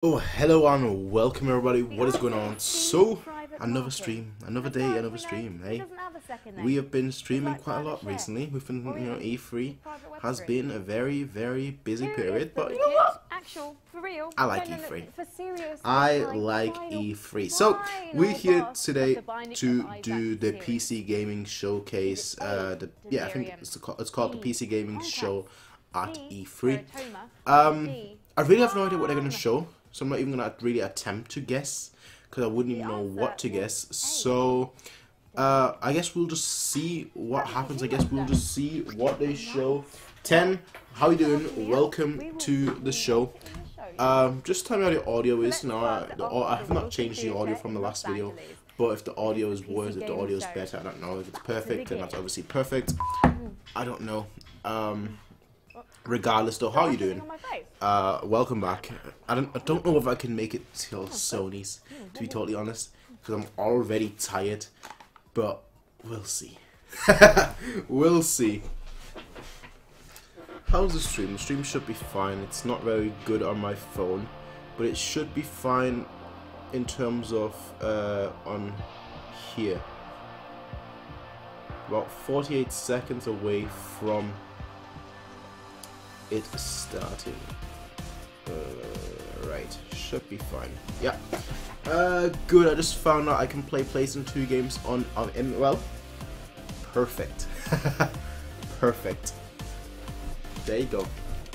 Oh, hello and welcome everybody. What is going on? So, another stream, another day, another stream, hey? We have been streaming quite a lot recently. We've been, E3 has been a very, very busy period, but you know what? I like E3. I like E3. So, we're here today to do the PC Gaming Showcase. I think it's called the PC Gaming Show at E3. I really have no idea what they're going to show. So I'm not even going to really attempt to guess, because I wouldn't even know what to guess. So, I guess we'll just see what happens. I guess we'll just see what they show. 10, how you doing? Welcome to the show. Just tell me how the audio is. No, I have not changed the audio from the last video. But if the audio is worse, if the audio is better, I don't know. If it's perfect, then that's obviously perfect. I don't know. Regardless though, how are you doing? Welcome back. I don't know if I can make it till Sony's, to be totally honest, because I'm already tired, but we'll see. We'll see. How's the stream? The stream should be fine. It's not very good on my phone, but it should be fine in terms of on here. About 48 seconds away from it starting. Right, should be fine. Yeah. Good. I just found out I can play PlayStation 2 games on well. Perfect. Perfect. There you go.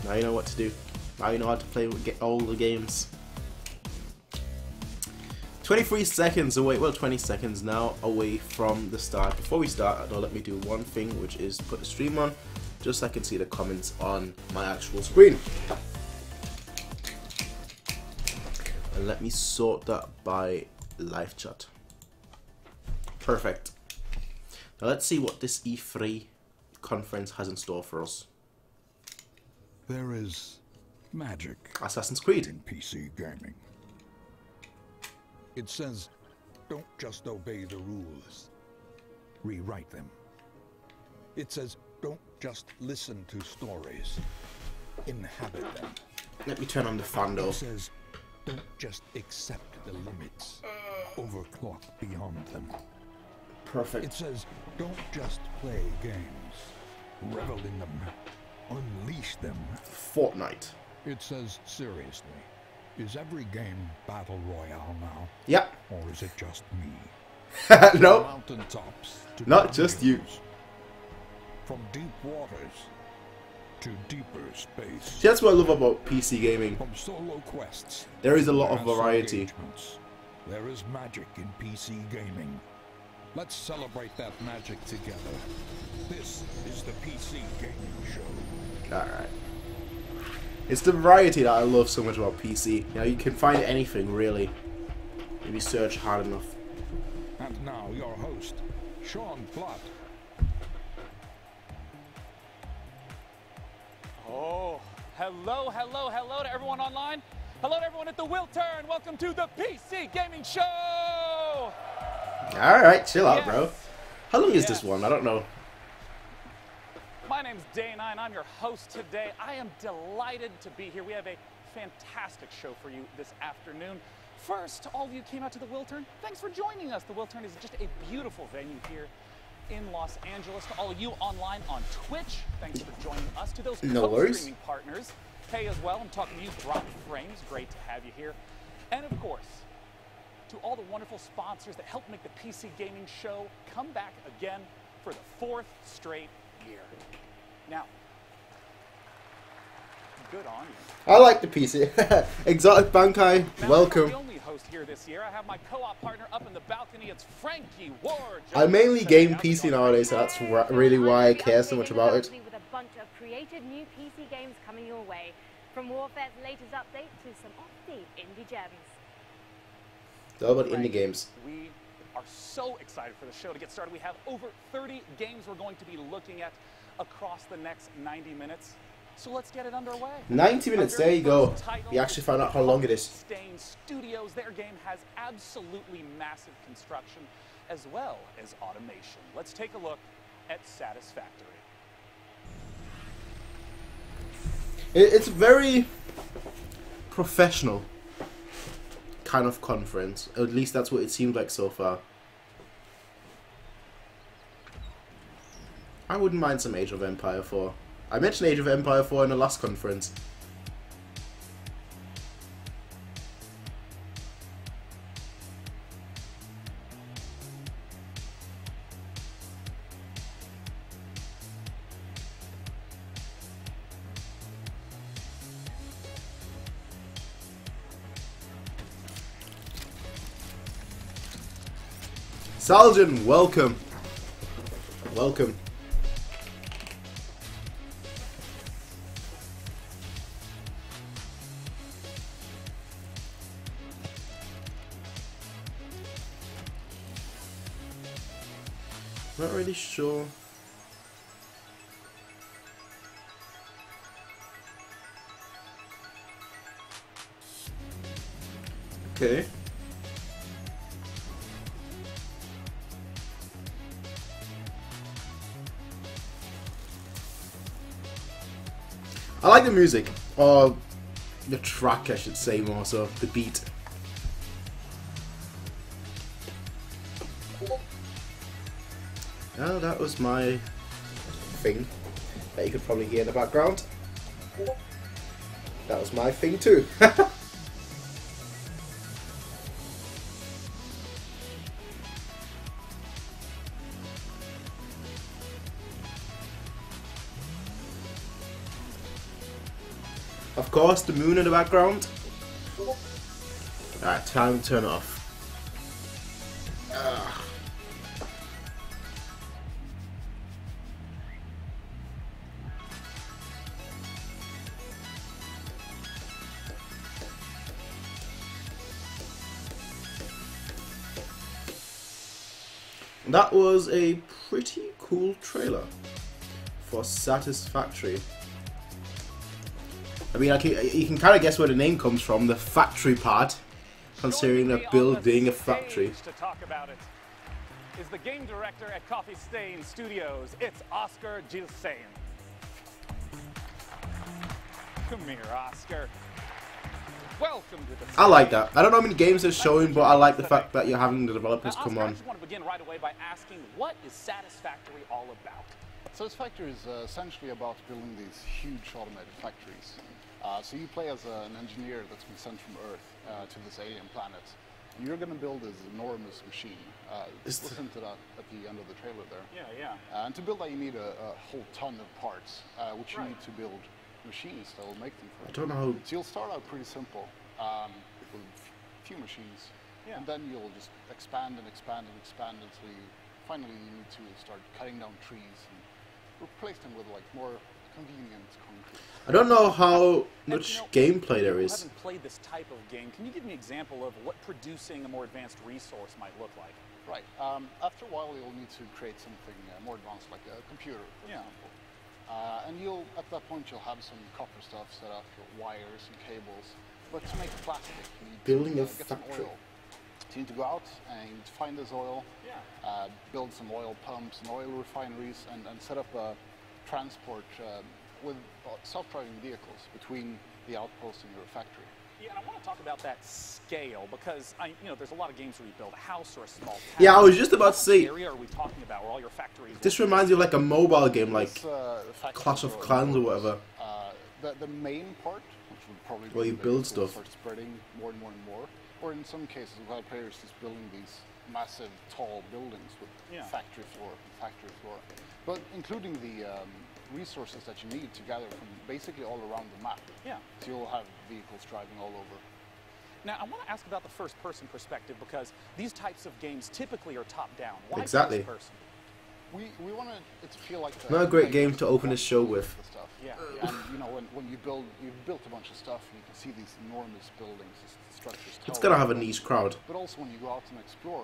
Now you know what to do. Now you know how to play get all the games. 23 seconds away. Well, 20 seconds now away from the start. Before we start, let me do one thing, which is put the stream on, just so I can see the comments on my actual screen. And let me sort that by live chat. Perfect. Now let's see what this E3 conference has in store for us. There is magic. Assassin's Creed. In PC gaming. It says, don't just obey the rules. Rewrite them. It says, don't just listen to stories. Inhabit them. Let me turn on the fan though. It says, don't just accept the limits. Overclock beyond them. Perfect. It says, don't just play games. Revel in them. Unleash them. Fortnite. It says, seriously, is every game battle royale now? Yeah. Or is it just me? No. Mountaintops to not just you. From deep waters to deeper space. See, that's what I love about PC gaming. From solo quests. There is a lot of variety. There is magic in PC gaming. Let's celebrate that magic together. This is the PC Gaming Show. Alright. It's the variety that I love so much about PC. You can find anything, really, if you search hard enough. And now, your host, Sean Platt. Oh, hello to everyone online. Hello to everyone at the Will Turn. Welcome to the PC Gaming Show. Alright, chill out, bro. How long is this one? I don't know. My name's Dane, and I'm your host today. I am delighted to be here. We have a fantastic show for you this afternoon. First, to all of you who came out to the Will Turn, thanks for joining us. The Will Turn is just a beautiful venue here in Los Angeles. To all of you online on Twitch, thanks for joining us. To those co-streaming partners, hey as well, I'm talking to you, Drop Frames, great to have you here. And of course, to all the wonderful sponsors that help make the PC Gaming Show come back again for the 4th straight year. Now, good on you. I like the PC. Exotic Bankai, welcome. I'm the only host here this year. I have my co-op partner up in the balcony. It's Frankie Ward. I mainly game PC nowadays, so that's really why I care so much about it. With a bunch of creative new PC games coming your way, from Warfare's latest update to some off-the indie gems. It's all about indie games. We are so excited for the show to get started. We have over 30 games we're going to be looking at across the next 90 minutes. So let's get it underway. 90 minutes, there you go. You actually found out how long it is. Stain Studios, their game has absolutely massive construction as well as automation. Let's take a look at Satisfactory. It's very professional. kind of conference. At least that's what it seemed like so far. I wouldn't mind some Age of Empire 4. I mentioned Age of Empire 4 in the last conference. Saljin, welcome. Welcome. Not really sure. Okay. I like the music, or the track I should say more so, the beat. Oh, that was my thing that you could probably hear in the background. That was my thing too. Of course, the moon in the background. Alright, time to turn it off. That was a pretty cool trailer for Satisfactory. I mean, you can kind of guess where the name comes from, the factory part, considering they're building a factory. To talk about it is the game director at Coffee Stain Studios. It's Oscar Gilsain. Come here, Oscar. Welcome to the... I like that. I don't know how many games they're showing, but I like the fact that you're having the developers come on. I just want to begin right away by asking, what is Satisfactory all about? Satisfactory is essentially about building these huge automated factories. So you play as an engineer that's been sent from Earth to this alien planet. And you're going to build this enormous machine. Listen to that at the end of the trailer there. Yeah. And to build that you need a whole ton of parts, which you need to build machines that will make them for you. I don't know how... So you'll start out pretty simple with a few machines. Yeah. And then you'll just expand and expand and expand until you finally need to start cutting down trees and replace them with like more convenient concrete. I don't know how much gameplay there is. I haven't played this type of game. Can you give me an example of what producing a more advanced resource might look like? Right. After a while, you'll need to create something more advanced, like a computer, for example. And at that point, you'll have some copper stuff set up, your wires and cables. But to make plastic, you need Building to a get some factory. oil. So you need to go out and you need to find this oil, build some oil pumps and oil refineries, and set up a transport with self-driving vehicles between the outpost and your factory. Yeah, and I want to talk about that scale because there's a lot of games where you build a house or a small town. Yeah, I was just about to say. What area are we talking about where all your factories? This reminds me of like a mobile game, like Clash of Clans or whatever. The main part, which would probably be where you build stuff. Start spreading more and more and more. Or in some cases, we've had players just building these massive, tall buildings with factory floor. But including the resources that you need to gather from basically all around the map. Yeah. So you'll have vehicles driving all over. Now, I want to ask about the first-person perspective because these types of games typically are top-down. Why Exactly. first-person? We want it to feel like Not a great game to open this show with. Stuff. Yeah. And when you've built a bunch of stuff, and you can see these enormous buildings, these structures. It's gonna have a niche crowd. But also when you go out and explore,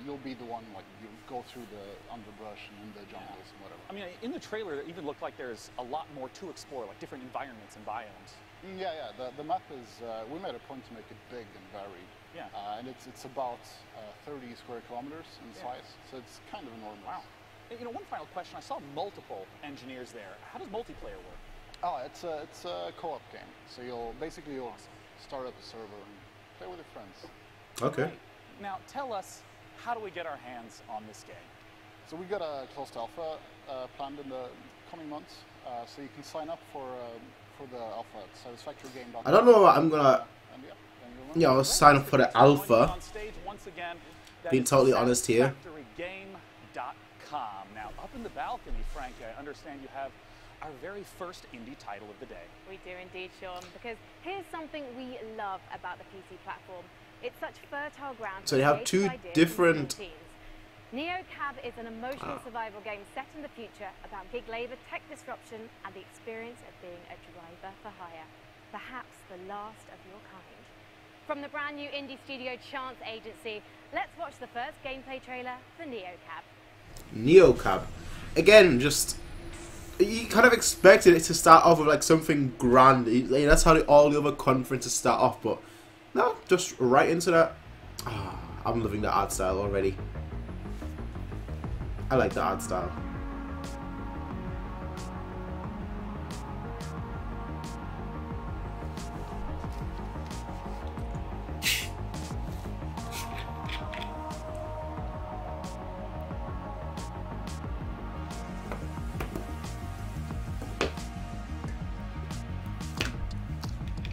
you'll be the one, like, you go through the underbrush and in the jungles and whatever. I mean, in the trailer, it even looked like there's a lot more to explore, like different environments and biomes. Yeah. The map is, we made a point to make it big and varied. Yeah. And it's about 30 square kilometers in size, so it's kind of enormous. Wow. One final question. I saw multiple engineers there. How does multiplayer work? Oh, it's a co-op game. So you'll start up a server and play with your friends. Okay. Great. Now tell us, how do we get our hands on this game? So we got a closed alpha planned in the coming months. So you can sign up for the alpha at satisfactorygame.com. I don't know what I'm gonna. And Yeah, I'll sign up for the alpha. On stage once again, that Being is totally honest here. satisfactorygame.com. Now, up in the balcony, Frank, I understand you have our very first indie title of the day. We do indeed, Sean, because here's something we love about the PC platform. It's such fertile ground. So they have two different. NeoCab is an emotional survival game set in the future about gig labor, tech disruption, and the experience of being a driver for hire. Perhaps the last of your kind. From the brand new indie studio Chance Agency, let's watch the first gameplay trailer for NeoCab. NeoCab. Again, just. You kind of expected it to start off with like something grand. That's how all the other conferences start off, but no, just right into that. I'm loving the art style already. I like the art style.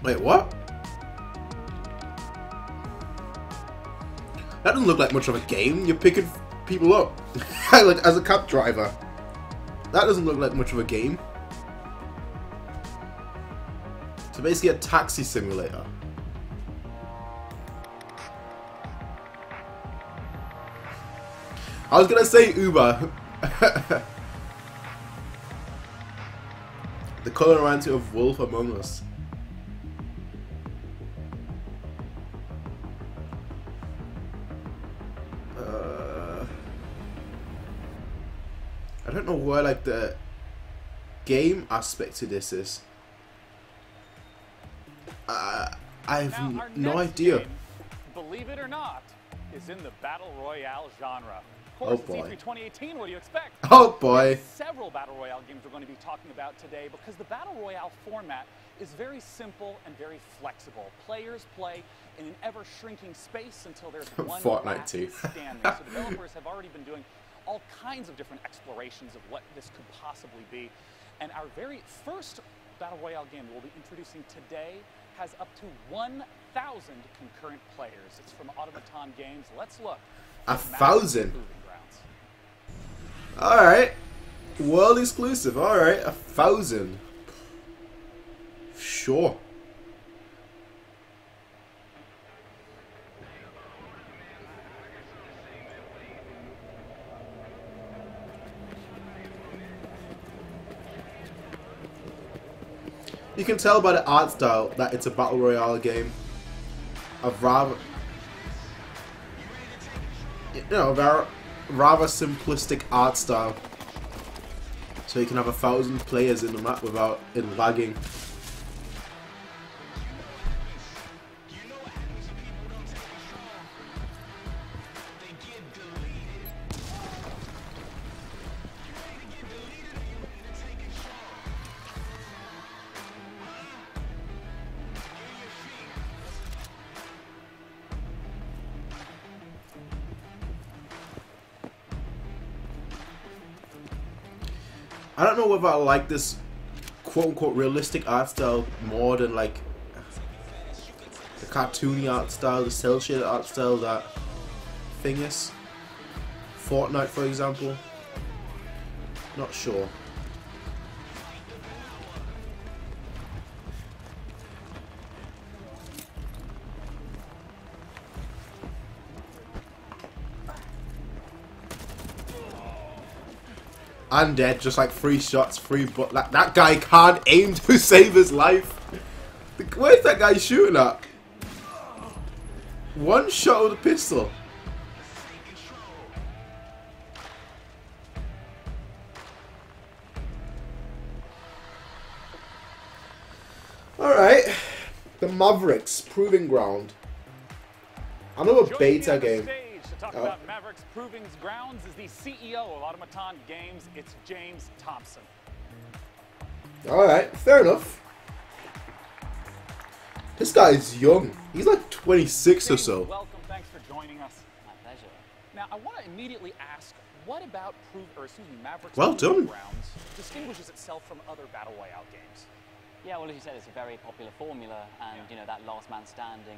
Wait, what? That doesn't look like much of a game. You're picking people up like as a cab driver. That doesn't look like much of a game. So basically a taxi simulator. I was gonna say Uber. The color reminds me of Wolf Among Us. I don't know where like the game aspect to this is. I have no idea. Game, believe it or not, is in the Battle Royale genre. Of course, Oh boy. it's E3 2018, what do you expect? Oh boy. There's several Battle Royale games we're going to be talking about today because the Battle Royale format is very simple and very flexible. Players play in an ever-shrinking space until there's one Fortnite last too. standing. So developers have already been doing all kinds of different explorations of what this could possibly be. And our very first Battle Royale game that we'll be introducing today has up to 1,000 concurrent players. It's from Automaton Games. Let's look. 1,000? Alright. World exclusive. Alright. 1,000. Sure. You can tell by the art style that it's a Battle Royale game. Of rather simplistic art style. So you can have 1,000 players in the map without it lagging. I don't know whether I like this quote-unquote realistic art style more than like the cartoony art style, the cel-shaded art style that thing is. Fortnite, for example. Not sure. And dead, just like 3 shots, 3 but that guy can't aim to save his life. Where's that guy shooting at? 1 shot with a pistol. Alright. The Mavericks, Proving Ground. Another beta game. To talk about Mavericks Proving Grounds is the CEO of Automaton Games. It's James Thompson. Alright, fair enough. This guy's young. He's like 26 or so. Welcome, thanks Now, I want to immediately ask, what about Maverick's Well done. Grounds distinguishes itself from other Battle Royale games? Yeah, well, as you said, it's a very popular formula, and you know that last man standing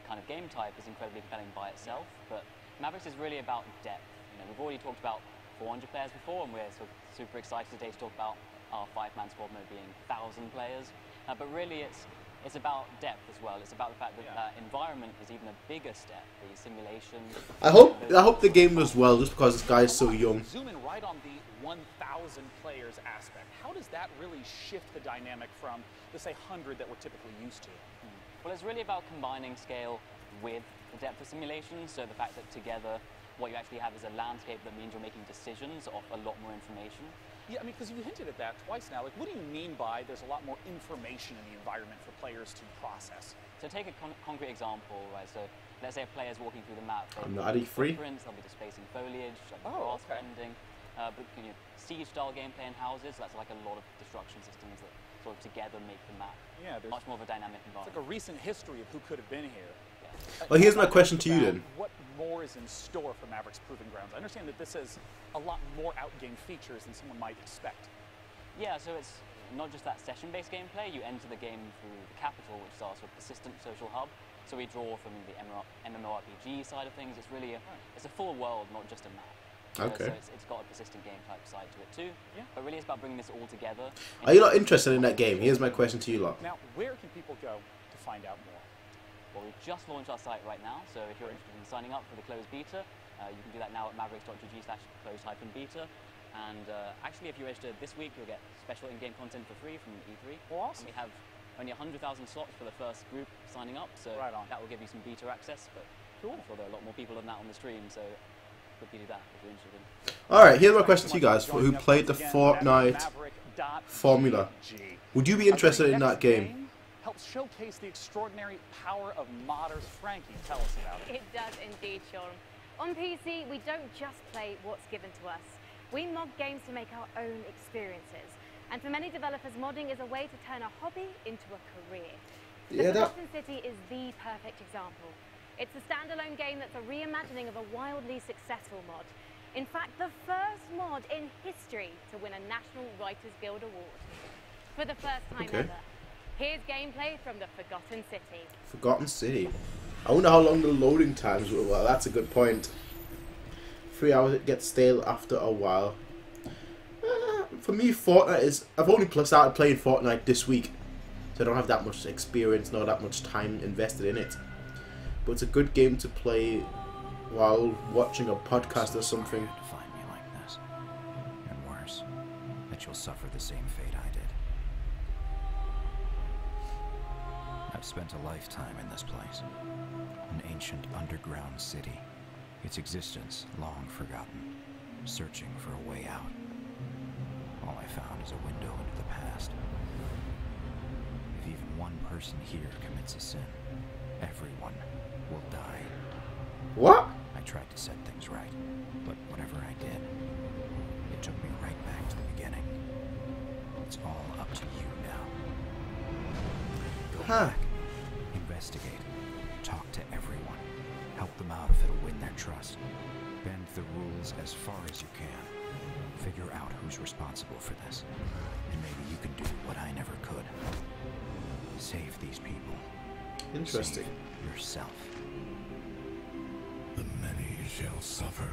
kind of game type is incredibly compelling by itself. But Mavericks is really about depth. You know, we've already talked about 400 players before, and we're sort of super excited today to talk about our 5-man squad mode being 1,000 players. But really, it's about depth as well. It's about the fact that that environment is even a bigger step. The simulation. I hope the game does well, just because this guy's so young. Zoom in right on the 1,000 players aspect. How does that really shift the dynamic from the say 100 that we're typically used to? Well, it's really about combining scale with the depth of simulation. So the fact that together, what you actually have is a landscape that means you're making decisions off a lot more information. Yeah, I mean, because you hinted at that twice now. Like, what do you mean by there's a lot more information in the environment for players to process? So take a concrete example, right? So let's say a player's walking through the map. I'm not free. They'll be displacing foliage, like grass bending. But you know, siege-style gameplay in houses, that's like a lot of destruction systems that sort of together make the map much more of a dynamic environment. It's like a recent history of who could have been here. Well, here's my question to you then. What more is in store for Maverick's Proving Grounds? I understand that this has a lot more out-game features than someone might expect. Yeah, so it's not just that session-based gameplay. You enter the game through the capital, which is our sort of persistent social hub. So we draw from the MMORPG side of things. It's really it's a full world, not just a map. Okay. So it's got a persistent game type side to it too. Yeah. But really, it's about bringing this all together. Are you not interested in that game? Here's my question to you lot. Now, where can people go to find out more? Well, we've just launched our site right now, so if you're interested in signing up for the closed beta, you can do that now at mavericks.gg/closed-beta. And actually, if you register this week, you'll get special in-game content for free from E3. Well, awesome. And we have only 100,000 slots for the first group signing up, so that will give you some beta access. But I'm sure there are a lot more people than that on the stream, so look to do that if you're interested in. Alright, here's my question to you guys who played the Fortnite formula. Would you be interested in that game? Helps showcase the extraordinary power of modders. Frankie, tell us about it. It does indeed, Sean. On PC, we don't just play what's given to us. We mod games to make our own experiences. And for many developers, modding is a way to turn a hobby into a career. The Forgotten City is the perfect example. It's a standalone game that's a reimagining of a wildly successful mod. In fact, the first mod in history to win a National Writers Guild Award. For the first time ever. Here's gameplay from the Forgotten City. Forgotten City. I wonder how long the loading times were. Well, that's a good point. 3 hours, it gets stale after a while. For me, Fortnite is... I've only started playing Fortnite this week. So I don't have that much experience, nor that much time invested in it. But it's a good game to play while watching a podcast or something. To find me like this. And worse, that you'll suffer the same fate I did. I've spent a lifetime in this place. An ancient underground city. Its existence long forgotten. Searching for a way out. All I found is a window into the past. If even one person here commits a sin, everyone will die. What? I tried to set things right, but whatever I did, it took me right back to the beginning. It's all up to you now. Go back, investigate, talk to everyone, help them out if it'll win their trust. Bend the rules as far as you can. Figure out who's responsible for this, and maybe you can do what I never could. Save these people. Interesting. Save yourself. The many shall suffer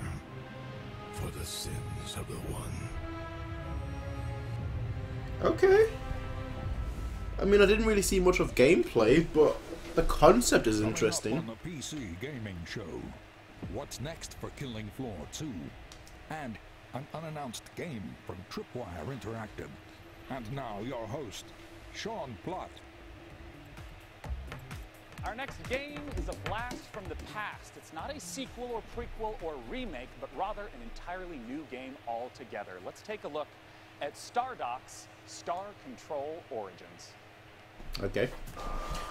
for the sins of the one. Okay. I mean, I didn't really see much of gameplay, but the concept is interesting. Coming up on the PC Gaming Show, what's next for Killing Floor 2? And an unannounced game from Tripwire Interactive. And now your host, Sean Plott. Our next game is a blast from the past. It's not a sequel or prequel or remake, but rather an entirely new game altogether. Let's take a look at Stardock's Star Control Origins. Okay.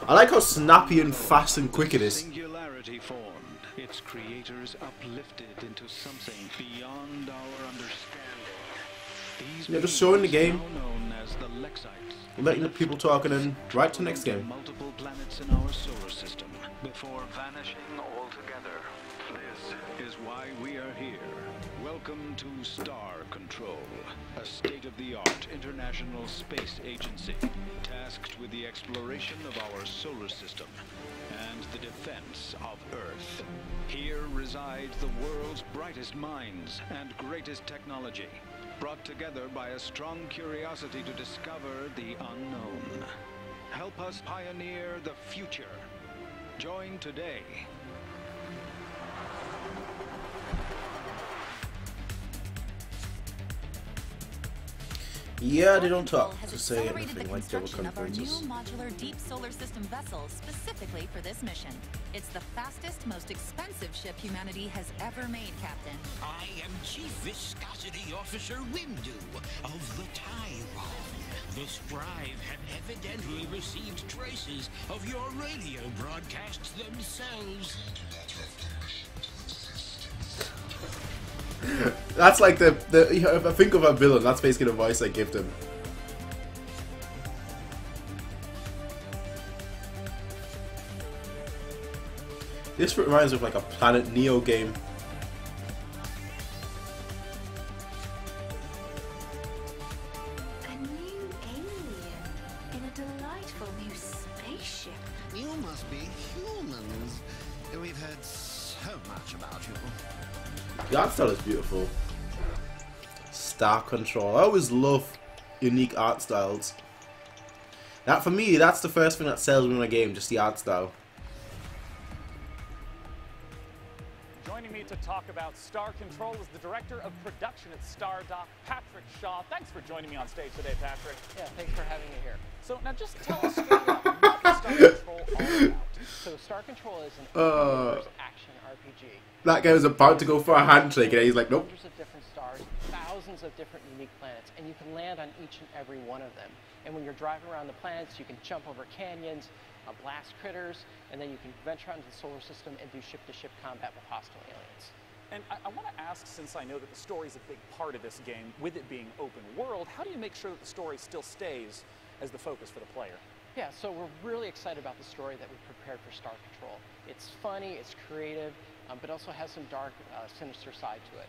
I like how snappy and fast and quick it is. Singularity formed, its creators uplifted into something beyond our understanding. Yeah, just showing the game, now known as the Lexites, letting the people talk, and then right to next game. multiple planets in our solar system before vanishing altogether. This is why we are here. Welcome to Star Control, a state-of-the-art international space agency tasked with the exploration of our solar system and the defense of Earth. Here reside the world's brightest minds and greatest technology, brought together by a strong curiosity to discover the unknown. Help us pioneer the future. Join today. Yeah, they don't talk Has to say accelerated anything the like they were construction of our new conferences. modular deep solar system vessel specifically for this mission. It's the fastest, most expensive ship humanity has ever made, Captain. I am Chief Viscosity Officer Windu of the Tyrone. The Strive have evidently received traces of your radio broadcasts themselves. That's like if I think of a villain, that's basically the voice I give them. This reminds me of like a Planet Neo game. A new alien in a delightful new spaceship. You must be humans. We've heard so much about you. The art style is beautiful. Star Control. I always love unique art styles. That for me, that's the first thing that sells me in a game, just the art style. Joining me to talk about Star Control is the Director of Production at StarDock, Patrick Shaw. Thanks for joining me on stage today, Patrick. Yeah, thanks for having me here. So now just tell us straight up, what is Star Control all about? So Star Control is an open-universe action RPG. That guy was about to go for a handshake and he's like, nope. Hundreds of different stars, thousands of different unique planets, and you can land on each and every one of them. And when you're driving around the planets, you can jump over canyons, blast critters, and then you can venture out into the solar system and do ship-to-ship combat with hostile aliens. And I want to ask, since I know that the story is a big part of this game, with it being open world, how do you make sure that the story still stays as the focus for the player? Yeah, so we're really excited about the story that we prepared for Star Control. It's funny, it's creative, but also has some dark, sinister side to it.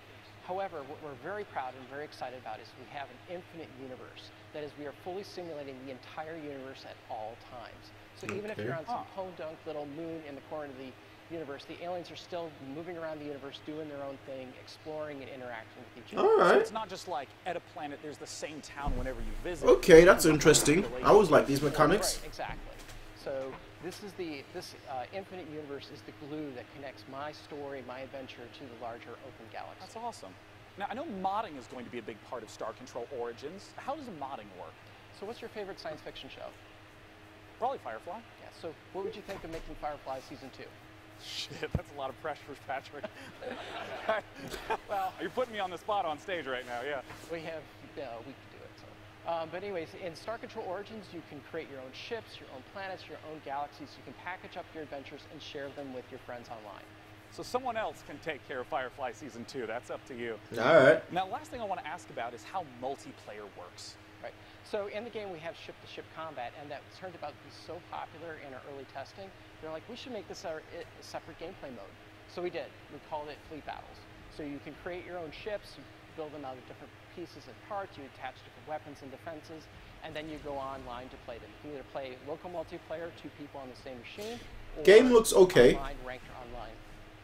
However, what we're very proud and very excited about is we have an infinite universe. That is, we are fully simulating the entire universe at all times. So even if you're on some podunk little moon in the corner of the universe, the aliens are still moving around the universe, doing their own thing, exploring and interacting with each other. Alright. So it's not just like at a planet, there's the same town whenever you visit. Okay, that's interesting. I always like these mechanics. Right, exactly. So this infinite universe is the glue that connects my story, my adventure to the larger open galaxy. That's awesome. Now, I know modding is going to be a big part of Star Control Origins. How does modding work? So what's your favorite science fiction show? Probably Firefly. Yeah, so what would you think of making Firefly Season 2? Shit, that's a lot of pressure, Patrick. Well, you're putting me on the spot on stage right now, yeah. We have a week to do it. So. But anyways, in Star Control Origins, you can create your own ships, your own planets, your own galaxies. You can package up your adventures and share them with your friends online. So someone else can take care of Firefly Season 2. That's up to you. Alright. Now, last thing I want to ask about is how multiplayer works. Right. So in the game, we have ship-to-ship combat, and that turned out to be so popular in our early testing. They're like, we should make this a separate gameplay mode. So we did. We called it Fleet Battles. So you can create your own ships, you build them out of different pieces and parts, you attach different weapons and defenses, and then you go online to play them. You can either play local multiplayer, 2 people on the same machine, or Game looks okay. Online, ranked or online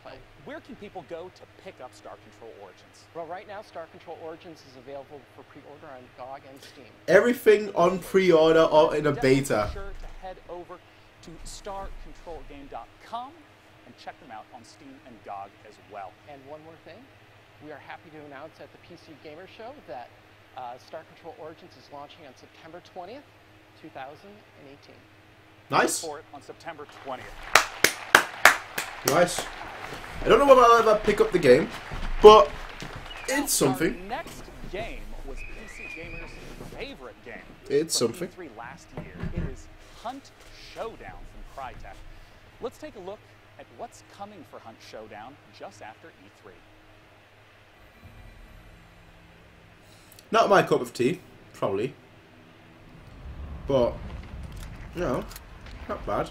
play. Where can people go to pick up Star Control Origins? Well, right now, Star Control Origins is available for pre-order on GOG and Steam. Everything on pre-order or in a Definitely beta. Be sure to head over to starcontrolgame.com and check them out on Steam and GOG as well. And one more thing, we are happy to announce at the PC Gamer Show that Star Control Origins is launching on September 20th, 2018. Nice. For it on September 20th. Nice. I don't know whether I'll ever pick up the game, but it's something. Our next game was PC Gamer's favorite game. It's from something. E3 last year. It is Hunt Showdown from Crytek. Let's take a look at what's coming for Hunt Showdown just after E3. Not my cup of tea, probably. But, you know, not bad.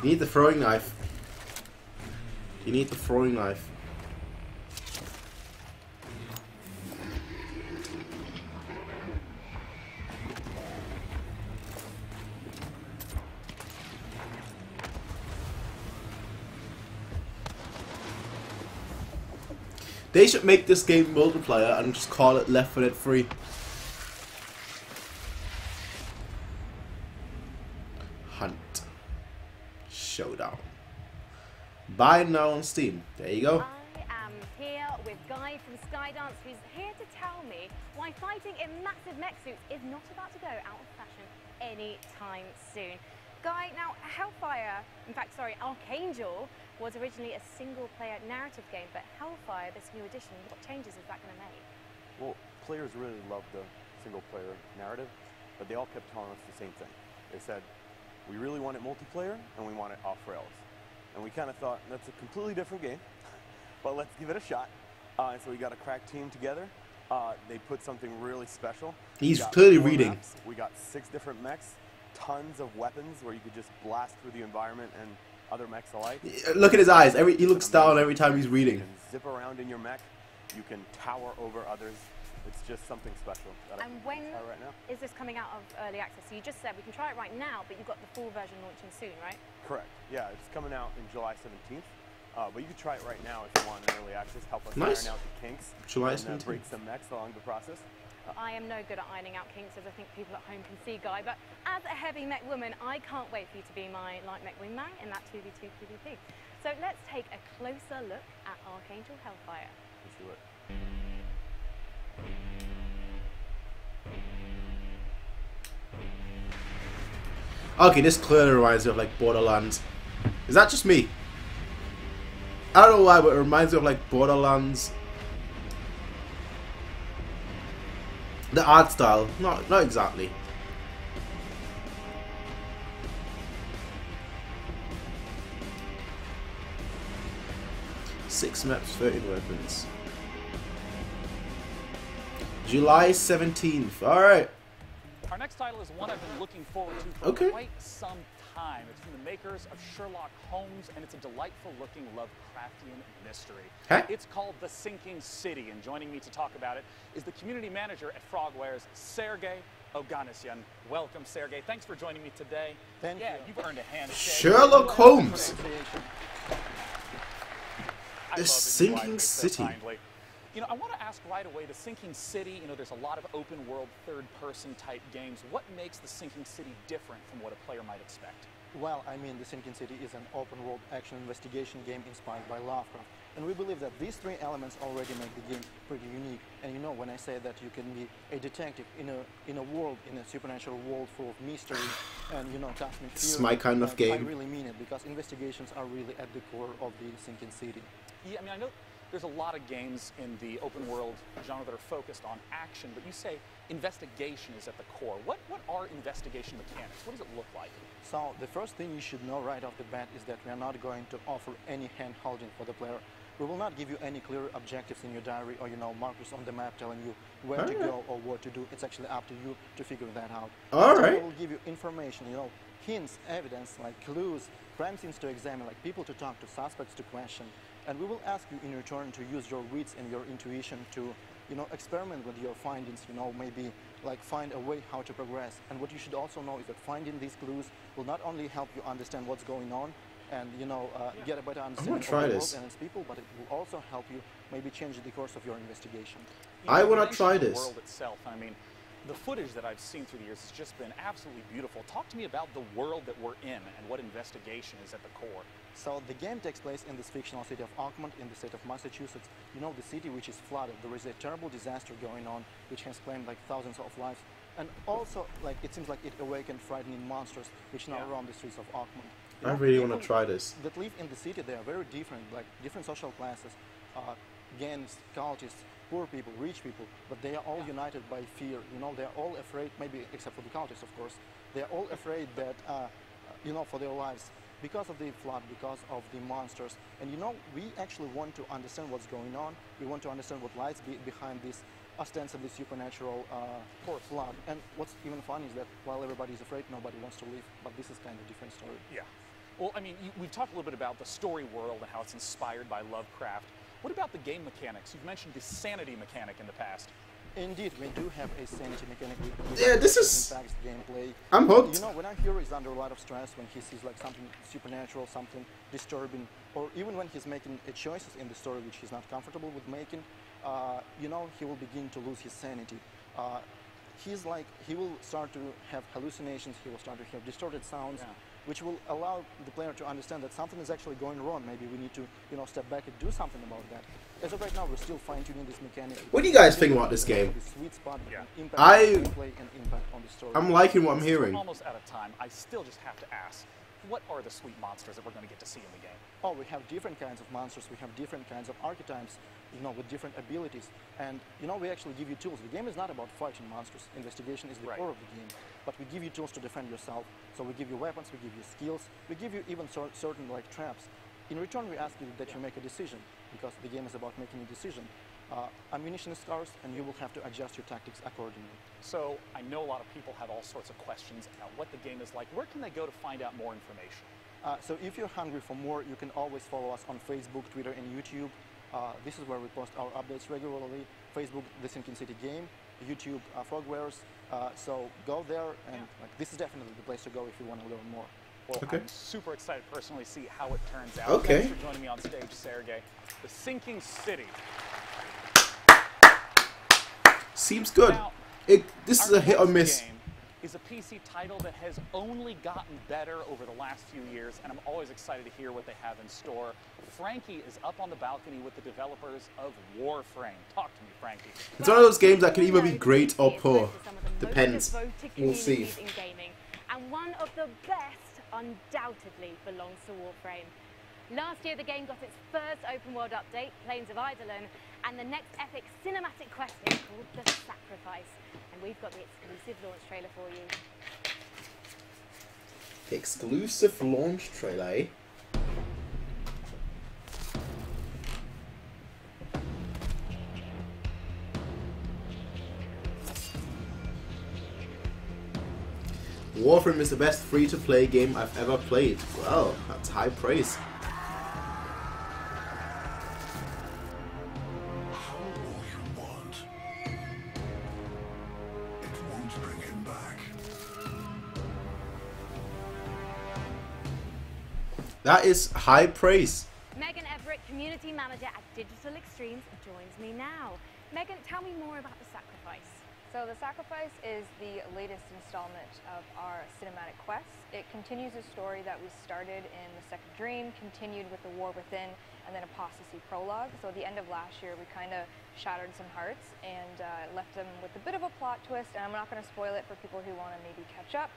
You need the throwing knife. You need the throwing knife. They should make this game multiplayer and just call it Left 4 Dead 3. Hunt. Showdown. Buy now on Steam. There you go. I am here with Guy from Skydance, who's here to tell me why fighting in massive mech suits is not about to go out of fashion anytime soon. Guy, now Hellfire, in fact, sorry, Archangel was originally a single-player narrative game, but Hellfire, this new edition, what changes is that going to make? Well, players really love the single-player narrative, but they all kept telling us the same thing. They said, we really want it multiplayer, and we want it off-rails. And we kind of thought, that's a completely different game, but let's give it a shot. And so we got a crack team together. They put something really special. He's clearly reading. Maps. We got 6 different mechs, tons of weapons where you could just blast through the environment and other mechs alike. Look at his eyes. He looks down every time he's reading. You can zip around in your mech. You can tower over others. It's just something special that And I when can try right now. is this coming out of early access? So you just said we can try it right now, but you've got the full version launching soon, right? Correct. Yeah, it's coming out in July 17th. But you can try it right now if you want in early access. Help us Nice. iron out the kinks July and 17th. break some mechs along the process. I am no good at ironing out kinks, as I think people at home can see, Guy, but as a heavy mech woman, I can't wait for you to be my light mech wingman in that 2v2 PvP. So let's take a closer look at Archangel Hellfire. Let's do it. Okay, this clearly reminds me of like Borderlands. Is that just me? I don't know why, but it reminds me of like Borderlands. The art style, not exactly. Six maps, 13 weapons. July 17th. All right. Our next title is one I've been looking forward to for quite some time. It's from the makers of Sherlock Holmes, and it's a delightful-looking Lovecraftian mystery. Huh? It's called The Sinking City, and joining me to talk about it is the community manager at Frogwares, Sergey Oganisyan. Welcome, Sergey. Thanks for joining me today. Thank you. You've earned a handshake. Sherlock Holmes. I The love that you Sinking guys make so City. kindly. You know, I want to ask right away, The Sinking City, you know, there's a lot of open world, third-person type games. What makes The Sinking City different from what a player might expect? Well, I mean, The Sinking City is an open-world action investigation game inspired by Lovecraft. And we believe that these 3 elements already make the game pretty unique. And you know, when I say that you can be a detective in a world, in a supernatural world full of mystery and, you know, cosmic fear. It's my kind of game. I really mean it, because investigations are really at the core of The Sinking City. Yeah, I mean, I know there's a lot of games in the open world genre that are focused on action, but you say investigation is at the core. What are investigation mechanics? What does it look like? So the first thing you should know right off the bat is that we are not going to offer any hand-holding for the player. We will not give you any clear objectives in your diary or, you know, markers on the map telling you where to go or what to do. It's actually up to you to figure that out. All right. We will give you information, you know, hints, evidence, like clues, crime scenes to examine, like people to talk to, suspects to question. And we will ask you in return to use your wits and your intuition to, you know, experiment with your findings, you know, maybe like find a way how to progress. And what you should also know is that finding these clues will not only help you understand what's going on and, you know, get a better understanding of the world and its people, but it will also help you maybe change the course of your investigation. I want to try The this. world itself, I mean, the footage that I've seen through the years has just been absolutely beautiful. Talk to me about the world that we're in and what investigation is at the core. So the game takes place in this fictional city of Oakmont in the state of Massachusetts. You know, the city which is flooded. There is a terrible disaster going on which has claimed like thousands of lives. And also, like, it seems like it awakened frightening monsters which now roam the streets of Oakmont. You I know, really people want to try this. that live in the city, they are very different, like different social classes, gangs, cultists, poor people, rich people, but they are all united by fear. You know, they're all afraid, maybe except for the cultists, of course. They're all afraid that, you know, for their lives because of the flood, because of the monsters. And you know, we actually want to understand what's going on. We want to understand what lies behind this ostensibly supernatural flood. And what's even funny is that while everybody's afraid, nobody wants to leave. But this is kind of a different story. Yeah. Well, I mean, we've talked a little bit about the story world and how it's inspired by Lovecraft. What about the game mechanics? You've mentioned the sanity mechanic in the past. Indeed, we do have a sanity mechanic. Yeah, this is... gameplay. I'm hooked. You know, when our hero is under a lot of stress, when he sees like something supernatural, something disturbing, or even when he's making choices in the story which he's not comfortable with making, you know, he will begin to lose his sanity. He will start to have hallucinations, he will start to have distorted sounds, which will allow the player to understand that something is actually going wrong. Maybe we need to, you know, step back and do something about that. As of right now, we're still fine-tuning this mechanic. What do you guys think about this game? I'm liking what I'm hearing. Almost out of time. I still just have to ask, what are the sweet monsters that we're going to get to see in the game? Oh, we have different kinds of monsters. We have different kinds of archetypes, you know, with different abilities. And, you know, we actually give you tools. The game is not about fighting monsters. Investigation is the core of the game. But we give you tools to defend yourself. So we give you weapons, we give you skills, we give you even certain, like, traps. In return, we ask you that you make a decision, because the game is about making a decision. Ammunition is scarce, and you will have to adjust your tactics accordingly. So, I know a lot of people have all sorts of questions about what the game is like. Where can they go to find out more information? So if you're hungry for more, you can always follow us on Facebook, Twitter, and YouTube. This is where we post our updates regularly. Facebook, The Sinking City Game. YouTube, Frogwares. So go there, and like, this is definitely the place to go if you want to learn more. Well, I'm super excited to personally see how it turns out. Okay. Thanks for joining me on stage, Sergey. The Sinking City. Seems good. Now, this is a hit or miss. Game is a PC title that has only gotten better over the last few years, and I'm always excited to hear what they have in store. Frankie is up on the balcony with the developers of Warframe. Talk to me, Frankie. It's one of those games that can either be great or poor. Depends. We'll see. And one of the best undoubtedly belongs to Warframe. Last year the game got its first open world update, Plains of Eidolon, and the next epic cinematic quest is called The Sacrifice. And we've got the exclusive launch trailer for you. Exclusive launch trailer, eh? Warframe is the best free-to-play game I've ever played. Well, that's high praise. That is high praise. Megan Everett, Community Manager at Digital Extremes, joins me now. Megan, tell me more about The Sacrifice. So The Sacrifice is the latest installment of our cinematic quest. It continues a story that we started in The Second Dream, continued with The War Within, and then Apostasy Prologue. So at the end of last year, we kind of shattered some hearts and left them with a bit of a plot twist, and I'm not going to spoil it for people who want to maybe catch up.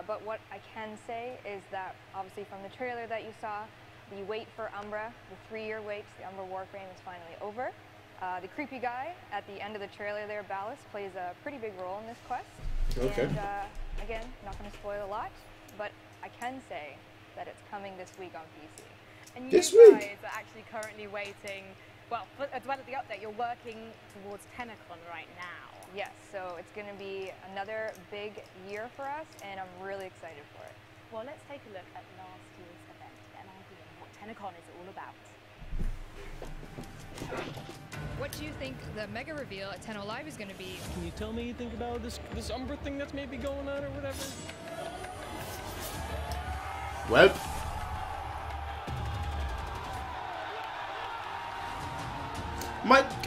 But what I can say is that, obviously from the trailer that you saw, the wait for Umbra, the 3-year wait to the Umbra Warframe is finally over. The creepy guy at the end of the trailer there, Ballas, plays a pretty big role in this quest. Okay. And again, not going to spoil a lot, but I can say that it's coming this week on PC. And this you week? guys are actually currently waiting, well, as well as the update, you're working towards TennoCon right now. Yes, so it's going to be another big year for us, and I'm really excited for it. Well, let's take a look at last year's event, get an idea of what TennoCon is all about. What do you think the mega reveal at Tenno Live is going to be? Can you tell me anything about this Umbra thing that's maybe going on or whatever? Well,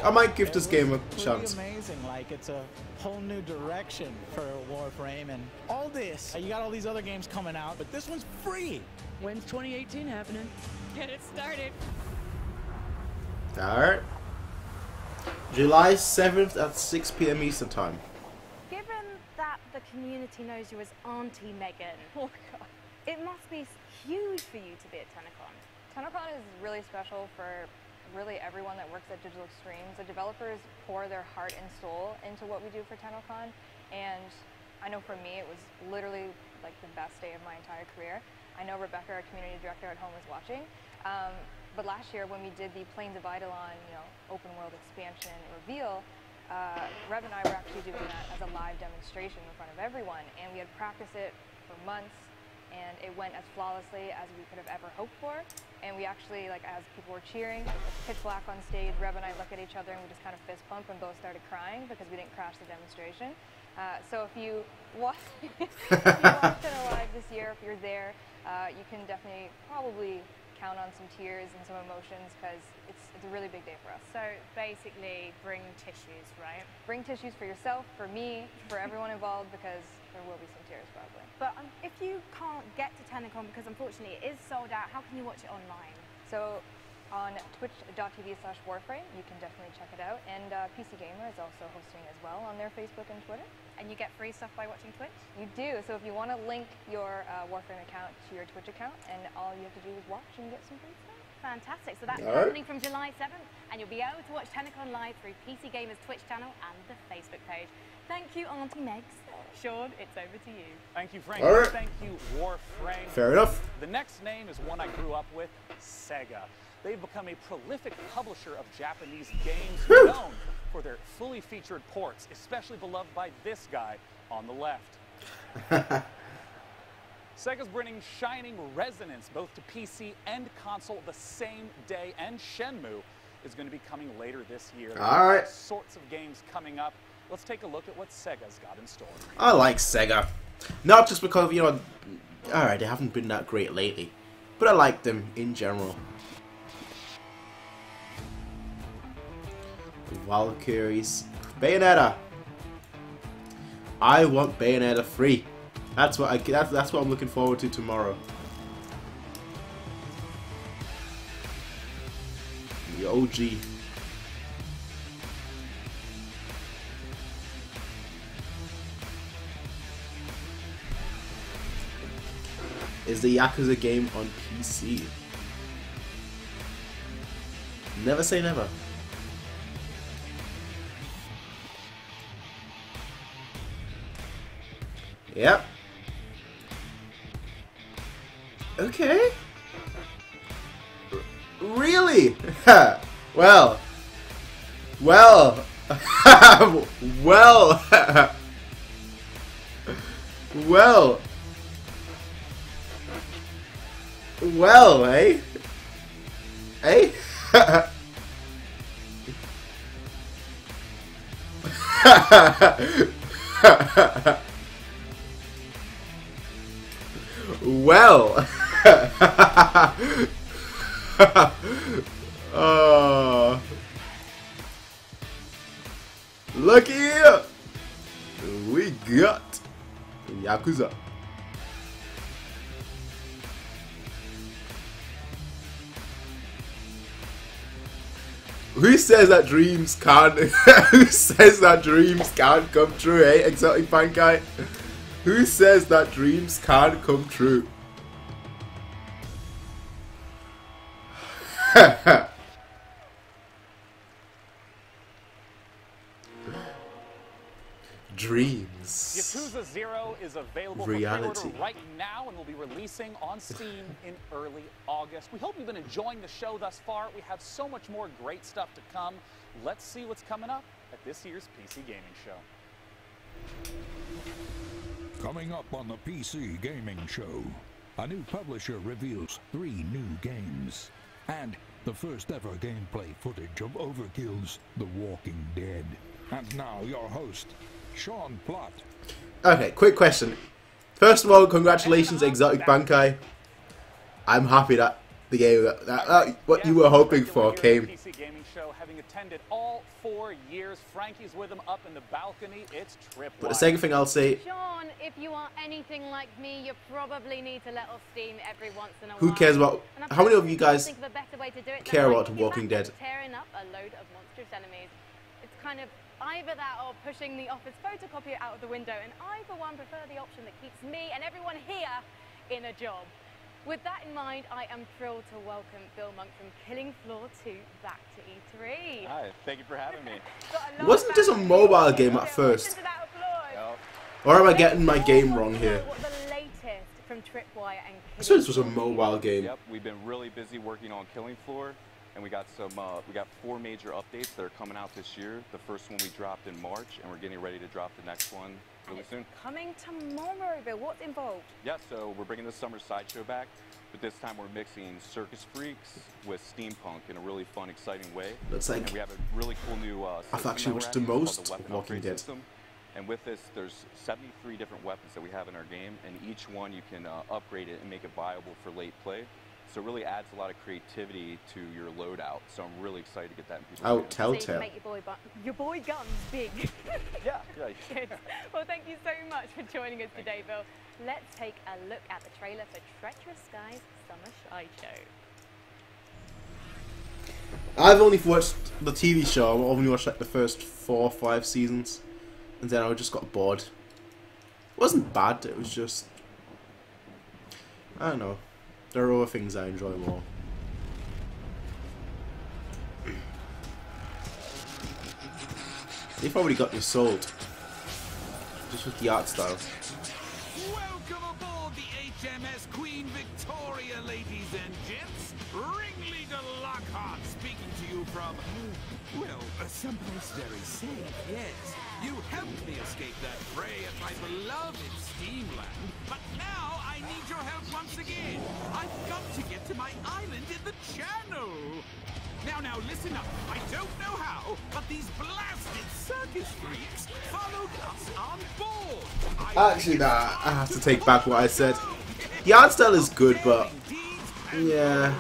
I might give this game a chance. Amazing, like it's a whole new direction for Warframe, and all this. You got all these other games coming out, but this one's free. When's 2018 happening? Get it started. Alright. July 7th at 6 PM Eastern Time. Given that the community knows you as Auntie Megan, Oh God, it must be huge for you to be at TennoCon. TennoCon is really special for really everyone that works at Digital Extremes. The developers pour their heart and soul into what we do for TennoCon, and I know for me it was literally like the best day of my entire career. I know Rebecca, our community director at home, is watching. But last year when we did the Plains of Eidolon, open world expansion reveal, Rev and I were actually doing that as a live demonstration in front of everyone, and we had practiced it for months, and it went as flawlessly as we could have ever hoped for. And we actually, like, as people were cheering, it was pitch black on stage, Rev and I look at each other and we just kind of fist bump and both started crying because we didn't crash the demonstration. So if you watched it live this year, if you're there, you can definitely probably count on some tears and some emotions because it's a really big day for us. So basically, bring tissues, right? Bring tissues for yourself, for me, for everyone involved, because there will be some tears probably. But if you can't get to TennoCon because unfortunately it is sold out, how can you watch it online? So on twitch.tv/Warframe, you can definitely check it out. And PC Gamer is also hosting as well on their Facebook and Twitter. And you get free stuff by watching Twitch? You do. So if you want to link your Warframe account to your Twitch account, and all you have to do is watch and get some free stuff. Fantastic. So that's happening from July 7th, and you'll be able to watch TennoCon live through PC Gamer's Twitch channel and the Facebook page. Thank you, Auntie Megs. Sean, it's over to you. Thank you, Frank. Right. Thank you, Warframe. Fair enough. The next name is one I grew up with, Sega. They've become a prolific publisher of Japanese games known for their fully featured ports, especially beloved by this guy on the left. Sega's bringing shining resonance both to PC and console the same day, and Shenmue is going to be coming later this year. All right. Sorts of games coming up. Let's take a look at what Sega's got in store. I like Sega. Not just because, alright, they haven't been that great lately, but I like them in general. Valkyries. Bayonetta. I want Bayonetta free. That's what I'm looking forward to tomorrow. The OG. Is the Yakuza game on PC? Never say never. Yep. Okay. Really? Well. Well. Well. Well. Well, eh? Eh? Well. Look here. We got Yakuza. Who says that dreams can't? Who says that dreams can't come true? Eh, Exotic Bankai? Who says that dreams can't come true? Dreams. Yakuza 0 is available Reality. for pre-order right now and will be releasing on Steam in early August. We hope you've been enjoying the show thus far. We have so much more great stuff to come. Let's see what's coming up at this year's PC Gaming Show. Coming up on the PC Gaming Show, a new publisher reveals 3 new games, and the first ever gameplay footage of Overkill's The Walking Dead. And now your host, Sean Plott. Okay, quick question. First of all, congratulations, Exotic Bankai. I'm happy that the game that what you were hoping for came. PC Gaming Show, having attended all 4 years. Frankie's with him up in the balcony. It's trip. But the second thing I'll say, Sean, if you are anything like me, you probably need to let off steam every once in a while. who cares about? How many of you guys care about The Walking Dead? Tearing up a load of monstrous enemies. It's kind of either that or pushing the office photocopier out of the window, and I, for one, prefer the option that keeps me and everyone here in a job. With that in mind, I am thrilled to welcome Bill Monk from Killing Floor 2 back to E3. Hi, thank you for having me. Wasn't this a mobile game at first? Or am I getting my game wrong here? What the latest from Tripwire and I swear this was a mobile game. Yep, we've been really busy working on Killing Floor, and we got 4 major updates that are coming out this year. The first one we dropped in March, and we're getting ready to drop the next one really soon. Coming tomorrow, Bill. What's involved? Yeah, so we're bringing the summer sideshow back, but this time we're mixing circus freaks with steampunk in a really fun, exciting way. Looks like and we have a really cool new I've actually watched the most Walking Dead. System. And with this, there's 73 different weapons that we have in our game, and each one you can upgrade it and make it viable for late play. So it really adds a lot of creativity to your loadout. So I'm really excited to get that in people's hands. Telltale. So you can make your boy guns big. Yeah. Good. Well, thank you so much for joining us today, Bill. Let's take a look at the trailer for Treacherous Skies Summer Sideshow. I've only watched the TV show. I've only watched like the first 4 or 5 seasons. And then I just got bored. It wasn't bad, it was just... I don't know. There are other things I enjoy more. They've already got this sold. Just with the art style. Welcome aboard the HMS Queen Victoria, ladies and gents. Ringleader Lockhart speaking to you from, well, someplace very safe, yes. You helped me escape that fray at my beloved Steamland, but now I need your help once again. I've got to get to my island in the channel. Now, listen up. I don't know how, but these blasted circus freaks followed us on board. Actually, nah, I have to take back what I said. The art style is good, but... yeah.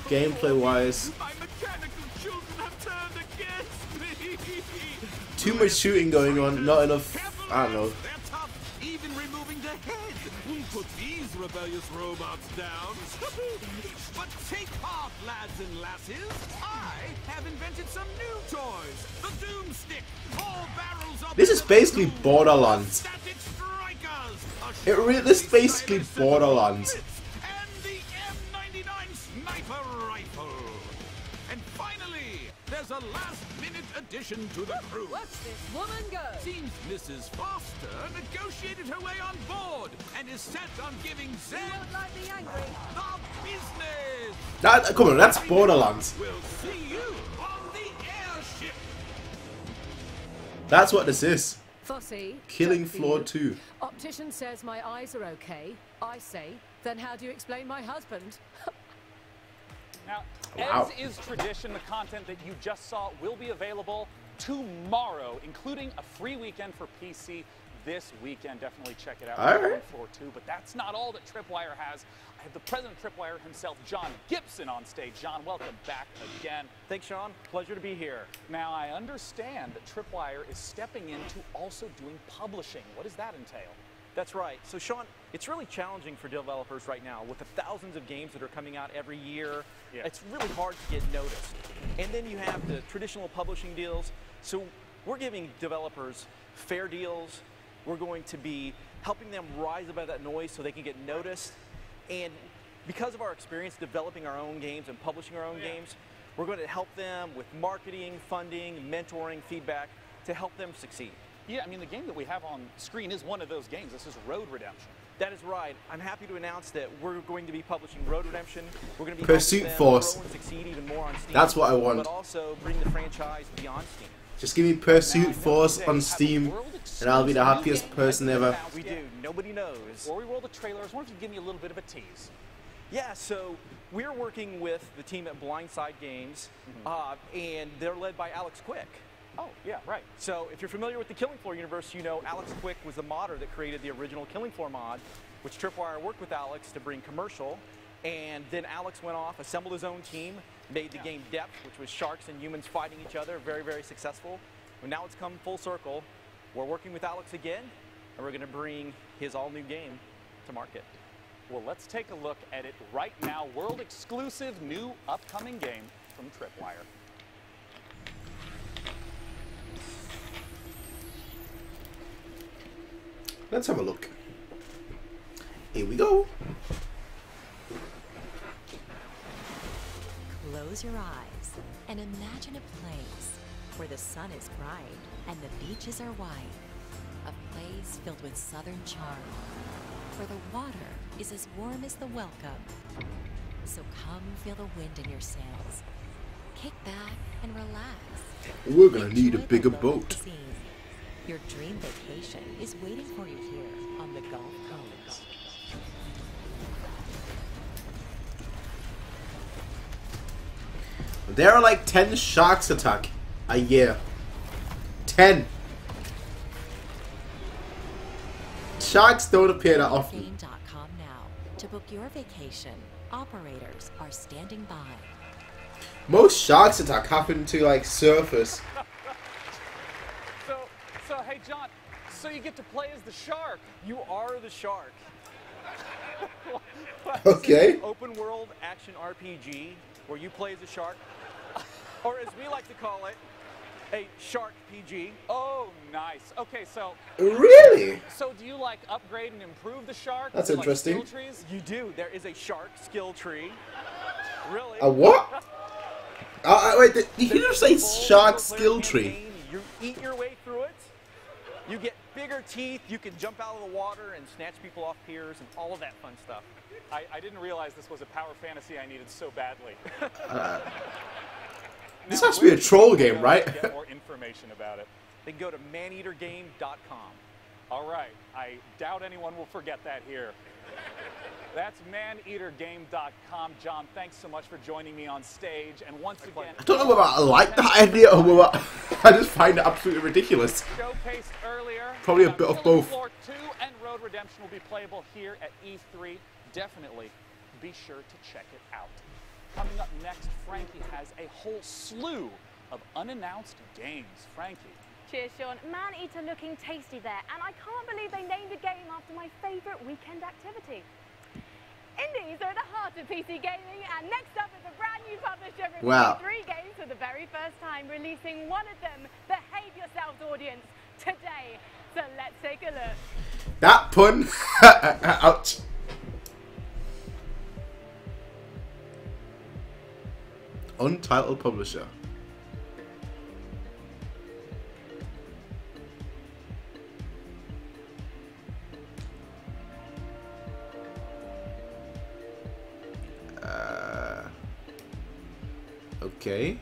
Gameplay-wise... too much shooting going on, not enough, I don't know. Even removing the head won't put these rebellious robots down. But take heart, lads and lasses. I have invented some new toys. The Doomstick. All barrels of This is basically Borderlands. This is basically Borderlands. And the M99 sniper rifle. And finally, there's a last-minute addition to the crew. Watch this woman go. Seems Mrs. Foster negotiated her way on board and is set on giving Zed the angry. The business. Come on, that's Borderlands. We'll see you on the airship. That's what this is. Fossey. Killing Floor 2. Optician says my eyes are okay. I say, then how do you explain my husband? Now, wow. As is tradition, the content that you just saw will be available tomorrow, including a free weekend for PC this weekend. Definitely check it out on Floor 2. But that's not all that Tripwire has. I have the president of Tripwire himself, John Gibson, on stage. John, welcome back again. Thanks, Sean. Pleasure to be here. Now, I understand that Tripwire is stepping into also doing publishing. What does that entail? That's right. So, Sean, it's really challenging for developers right now with the thousands of games that are coming out every year. Yeah. It's really hard to get noticed. And then you have the traditional publishing deals. So we're giving developers fair deals. We're going to be helping them rise above that noise so they can get noticed. And because of our experience developing our own games and publishing our own games, we're going to help them with marketing, funding, mentoring, feedback to help them succeed. Yeah, I mean, the game that we have on screen is one of those games. This is Road Redemption. That is right. I'm happy to announce that we're going to be publishing Road Redemption. We're going to be Pursuit Force. Grow and succeed even more on Steam. That's what I want. But also bring the franchise beyond Steam. Just give me Pursuit Force on Steam, and I'll be the happiest person ever. We do. Nobody knows. Before we roll the trailer, I was wondering if you could give me a little bit of a tease. Yeah, so we're working with the team at Blindside Games, and they're led by Alex Quick. Oh, yeah, right. So if you're familiar with the Killing Floor universe, you know Alex Quick was the modder that created the original Killing Floor mod, which Tripwire worked with Alex to bring commercial. And then Alex went off, assembled his own team, made the game Depth, which was sharks and humans fighting each other, very, very successful. And now it's come full circle. We're working with Alex again, and we're going to bring his all-new game to market. Well, let's take a look at it right now. World-exclusive new upcoming game from Tripwire. Let's have a look. Here we go. Close your eyes and imagine a place where the sun is bright and the beaches are white. A place filled with southern charm, where the water is as warm as the welcome. So come feel the wind in your sails. Kick back and relax. We're gonna need a Enjoy the bigger local boat. cuisine. Your dream vacation is waiting for you here on the Gulf Coast. There are like 10 sharks attack a year. 10. Sharks don't appear that often. Game.com now. To book your vacation, operators are standing by. Most sharks attack happen to like surface. So hey John, so you get to play as the shark. You are the shark. Okay. Open world action RPG where you play as a shark, or as we like to call it, a shark PG. Oh, nice. Okay, so Really? So do you like upgrade and improve the shark? That's Do you like interesting. skill trees? You do. There is a shark skill tree. Really? A what? Wait, did you just say shark skill tree? You eat your way through it. You get bigger teeth. You can jump out of the water and snatch people off piers and all of that fun stuff. I didn't realize this was a power fantasy I needed so badly. This has to be a troll game, right? Get more information about it. Then go to maneatergame.com. All right. I doubt anyone will forget that here. That's maneatergame.com. John, thanks so much for joining me on stage. And once again, I don't know whether I like that idea or whether I just find it absolutely ridiculous. showcased earlier. Probably a bit of Killing both. Floor 2 and Road Redemption will be playable here at E3. Definitely be sure to check it out. Coming up next, Frankie has a whole slew of unannounced games. Frankie. Cheers, Sean. Man-eater looking tasty there, and I can't believe they named a game after my favourite weekend activity. Indies are at the heart of PC gaming, and next up is a brand new publisher releasing Wow. 3 games for the very first time, releasing one of them, Behave Yourselves audience, today. So let's take a look. That pun. Ouch. Untitled publisher. Okay.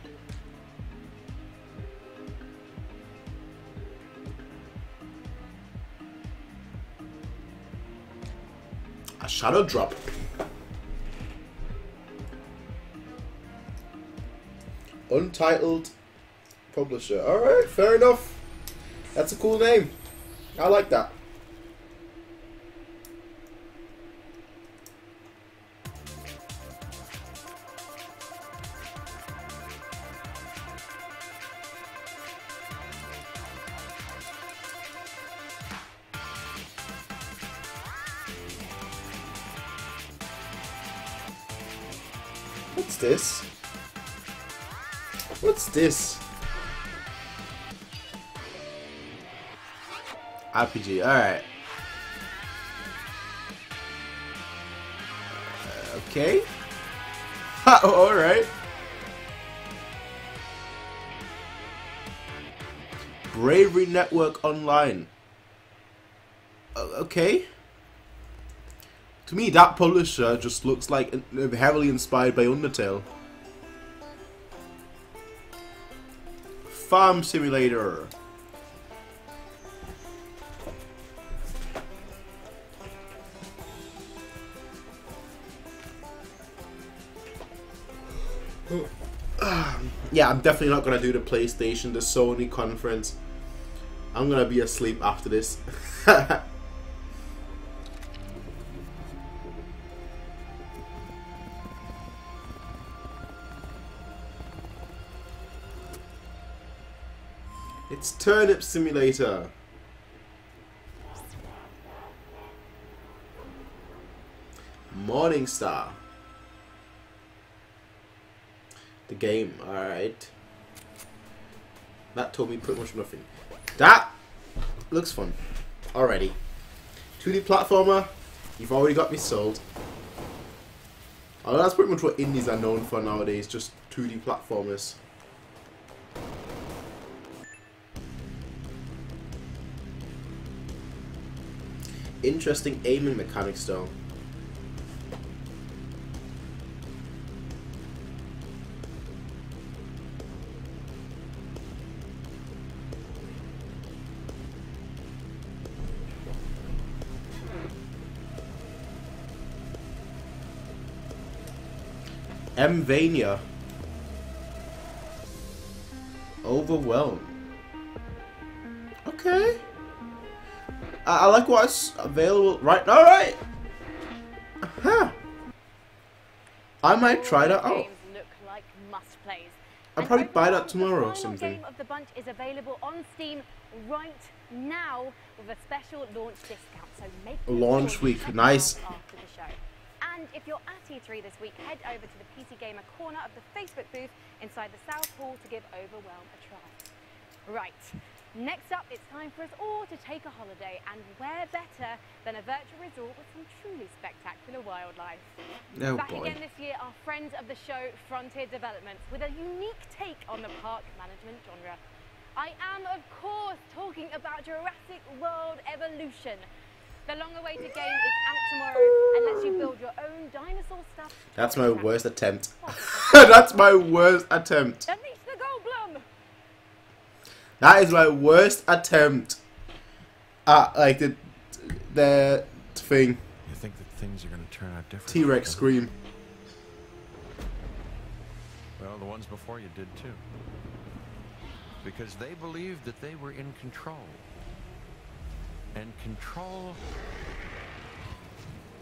A shadow drop. Untitled publisher. Alright, fair enough. That's a cool name. I like that. What's this? What's this? RPG, alright. Okay. Alright. Bravery Network Online. Okay. To me, that publisher just looks like heavily inspired by Undertale. Farm Simulator. Yeah, I'm definitely not gonna do the PlayStation, the Sony conference. I'm gonna be asleep after this. It's Turnip Simulator. Morningstar. The game, alright. That told me pretty much nothing. That looks fun already. 2D platformer. You've already got me sold. Oh, that's pretty much what indies are known for nowadays, just 2D platformers. Interesting aiming mechanics though. Mvania. Overwhelmed. Okay. I like what's available right now, right? Huh. I might try that out. Look like must-plays. I'll probably buy that tomorrow or The something. final game of the bunch is available on Steam right now with a special launch discount. So make Launch sure you week, check it nice. out after the show. And if you're at E3 this week, head over to the PC Gamer corner of the Facebook booth inside the South Hall to give Overwhelm a try. Right. Next up, it's time for us all to take a holiday, and where better than a virtual resort with some truly spectacular wildlife. Oh, Back boy. again this year are friends of the show, Frontier Developments, with a unique take on the park management genre. I am, of course, talking about Jurassic World Evolution. The long-awaited game is out tomorrow and lets you build your own dinosaur stuff. That's my worst attempt. That's my worst attempt. Then reach the goal, Blum! That is my worst attempt at like the thing. You think that things are going to turn out different? T-Rex scream. Well, the ones before you did too. Because they believed that they were in control. And control...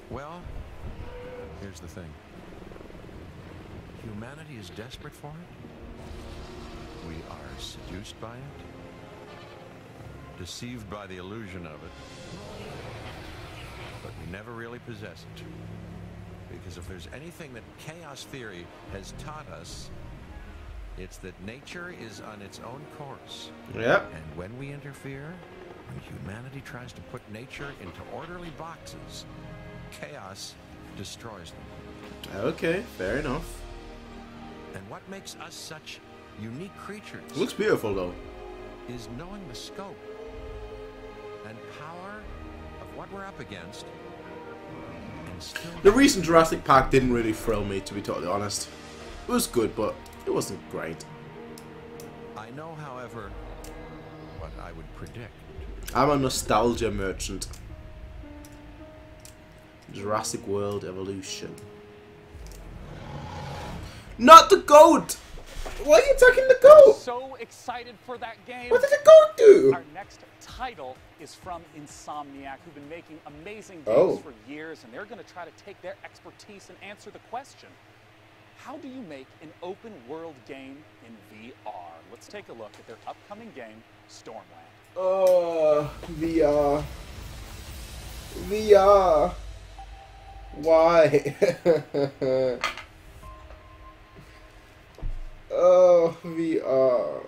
Well, here's the thing. Humanity is desperate for it. We are seduced by it. Deceived by the illusion of it. But we never really possess it. Because if there's anything that chaos theory has taught us, it's that nature is on its own course. Yep. And when we interfere, when humanity tries to put nature into orderly boxes, chaos destroys them. Okay, fair enough. And what makes us such unique creatures Looks beautiful though. is knowing the scope and power of what we're up against. And still The recent Jurassic Park didn't really thrill me, to be totally honest. It was good, but it wasn't great. I know, however, what I would predict. I'm a nostalgia merchant. Jurassic World Evolution. Not the goat! Why are you attacking the goat? So excited for that game. What did the goat do? Our next title is from Insomniac, who've been making amazing games for years, and they're going to try to take their expertise and answer the question, how do you make an open world game in VR? Let's take a look at their upcoming game, Stormland. VR. VR. Why? Oh, VR.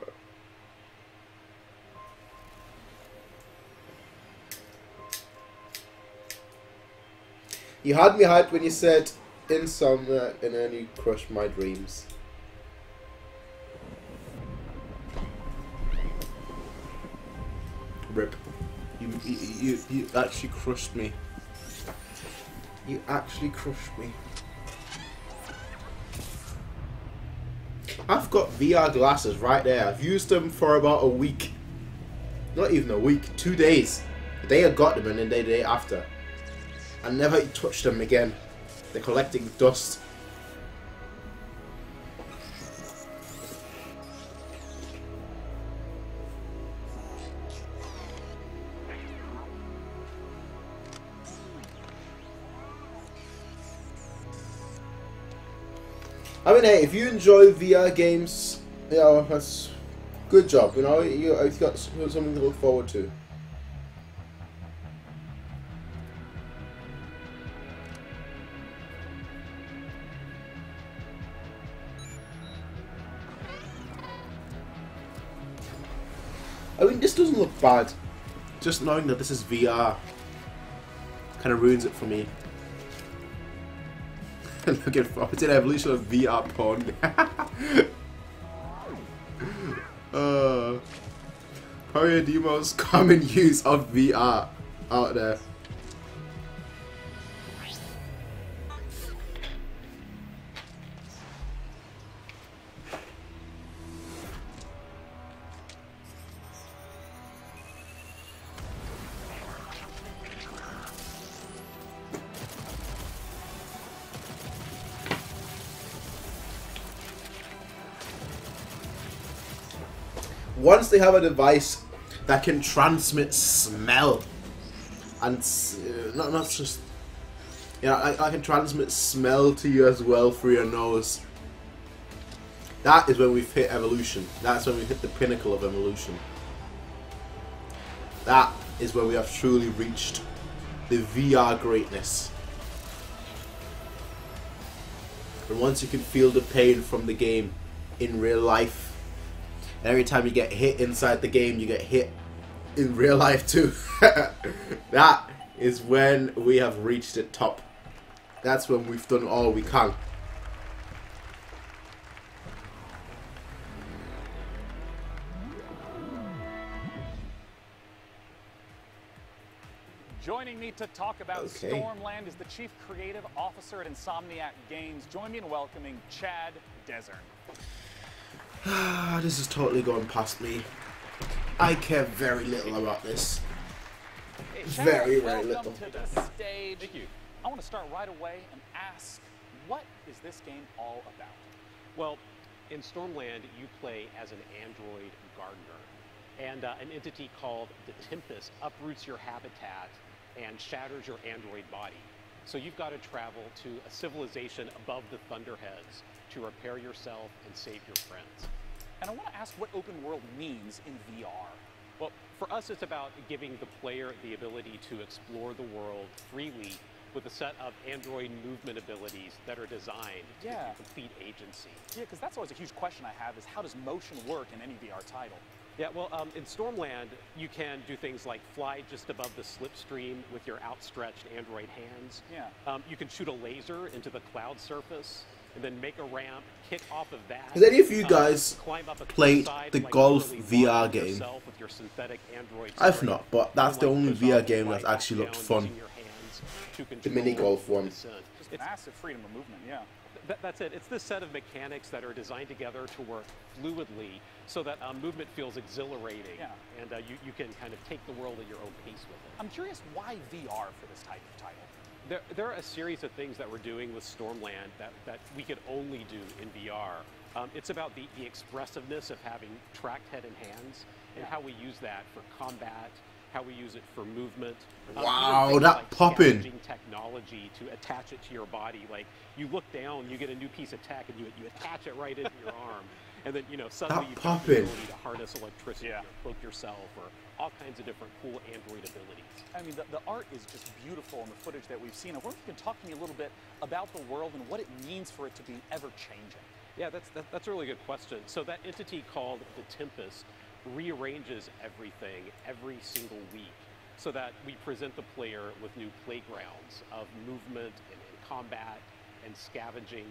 You had me hyped when you said Insomniac, and then you crushed my dreams. Rip. You actually crushed me. You actually crushed me. I've got VR glasses right there. I've used them for about a week. Not even a week, 2 days. The day I got them and then the day after. I never touched them again. They're collecting dust. I mean, hey, if you enjoy VR games, you know, that's good job. You know, you've got something to look forward to. I mean, this doesn't look bad. Just knowing that this is VR kind of ruins it for me. Looking forward to the evolution of VR porn. Probably the most common use of VR out there. Once they have a device that can transmit smell, and not just, you know, I can transmit smell to you as well through your nose. That is when we've hit evolution. That's when we hit the pinnacle of evolution. That is where we have truly reached the VR greatness. And once you can feel the pain from the game in real life, every time you get hit inside the game, you get hit in real life too. That is when we have reached the top. That's when we've done all we can. Joining me to talk about Stormland is the Chief Creative Officer at Insomniac Games. Join me in welcoming Chad Desern. This is totally going past me. I care very little about this. Hey, very welcome little. to the stage. Thank you. I want to start right away and ask, what is this game all about? Well, in Stormland, you play as an android gardener, and an entity called the Tempest uproots your habitat and shatters your android body. So you've got to travel to a civilization above the Thunderheads to repair yourself and save your friends. And I want to ask what open world means in VR. Well, for us, it's about giving the player the ability to explore the world freely with a set of android movement abilities that are designed to give you complete agency. Yeah, because that's always a huge question I have, is how does motion work in any VR title? Yeah, well, in Stormland, you can do things like fly just above the slipstream with your outstretched android hands. Yeah. You can shoot a laser into the cloud surface and then make a ramp, kick off of that. Has any of you guys climb up a played cliffside the and, like, golf literally VR launch game? yourself with your synthetic android I've strength, not, but that's and, the like, only push VR off game the that's bike actually looked down fun. using your hands to The mini control golf one. descent. Just massive freedom of movement, yeah. That's it. It's this set of mechanics that are designed together to work fluidly so that movement feels exhilarating, and you can kind of take the world at your own pace with it. I'm curious, why VR for this type of title? There are a series of things that we're doing with Stormland that we could only do in VR. It's about the expressiveness of having tracked head and hands and how we use that for combat, how we use it for movement. Wow, that poppin'. Scavenging technology to attach it to your body. Like, you look down, you get a new piece of tech, and you attach it right into your arm. And then, you know, suddenly you've got the ability to harness electricity or cloak yourself or all kinds of different cool android abilities. I mean, the art is just beautiful in the footage that we've seen. I wonder if you can talk to me a little bit about the world and what it means for it to be ever-changing. Yeah, that's a really good question. So that entity called the Tempest rearranges everything every single week so that we present the player with new playgrounds of movement and combat and scavenging.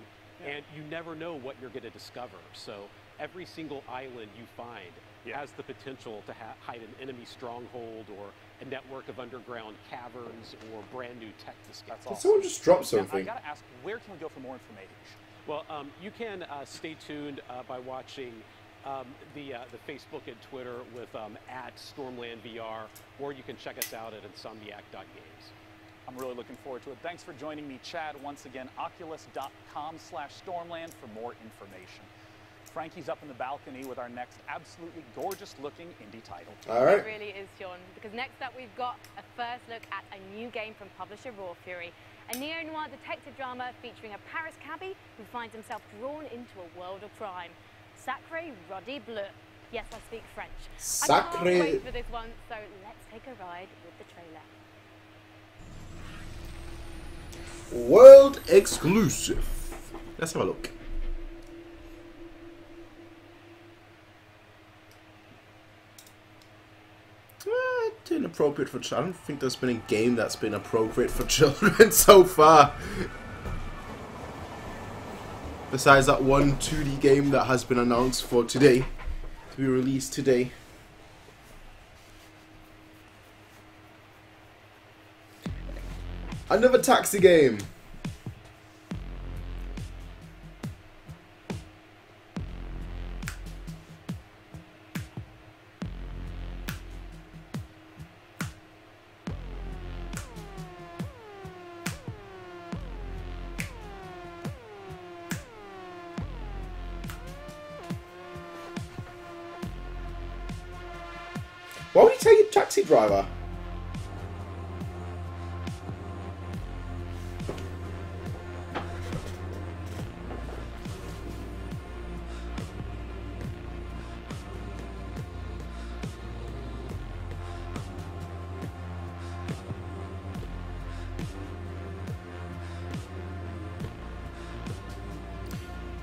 And you never know what you're going to discover. So every single island you find has the potential to hide an enemy stronghold or a network of underground caverns or brand new tech discoveries. Did someone just drop something? Now, I got to ask, where can we go for more information? Well, you can stay tuned by watching the Facebook and Twitter with @StormlandVR, or you can check us out at insomniac.games. I'm really looking forward to it. Thanks for joining me, Chad. Once again, oculus.com/Stormland for more information. Frankie's up in the balcony with our next absolutely gorgeous-looking indie title. All right. It really is, Sean, because next up we've got a first look at a new game from publisher Raw Fury, a neo-noir detective drama featuring a Paris cabbie who finds himself drawn into a world of crime. Sacré Ruddy Bleu. Yes, I speak French. I can't wait for this one, so let's take a ride with the trailer. World exclusive. Let's have a look. Inappropriate for children. I don't think there's been a game that's been appropriate for children so far. Besides that one 2D game that has been announced for today, to be released today. Another taxi game. Why would you take a taxi driver?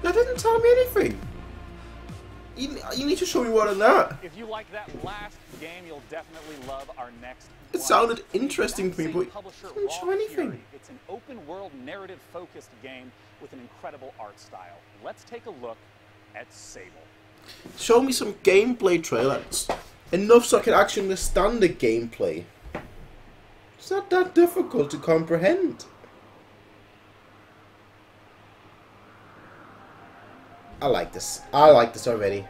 That didn't tell me anything. You need to show me more than that. If you like that last game, you'll definitely love our next. It sounded interesting to me, but it didn't show anything. It's an open-world, narrative-focused game with an incredible art style. Let's take a look at Sable. Show me some gameplay trailers. Enough so I can actually understand the gameplay. It's not that difficult to comprehend. I like this. I like this already.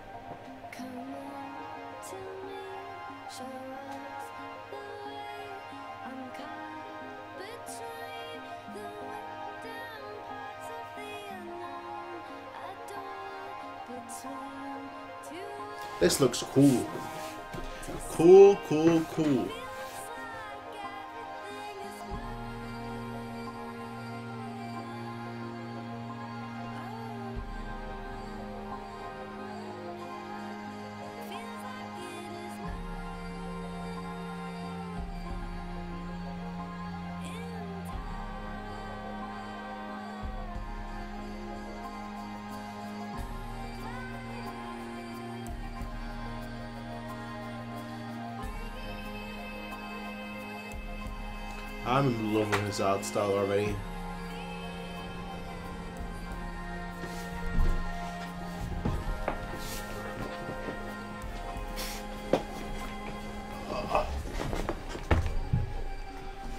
This looks cool. Cool, cool, cool. I'm in love with his art style already.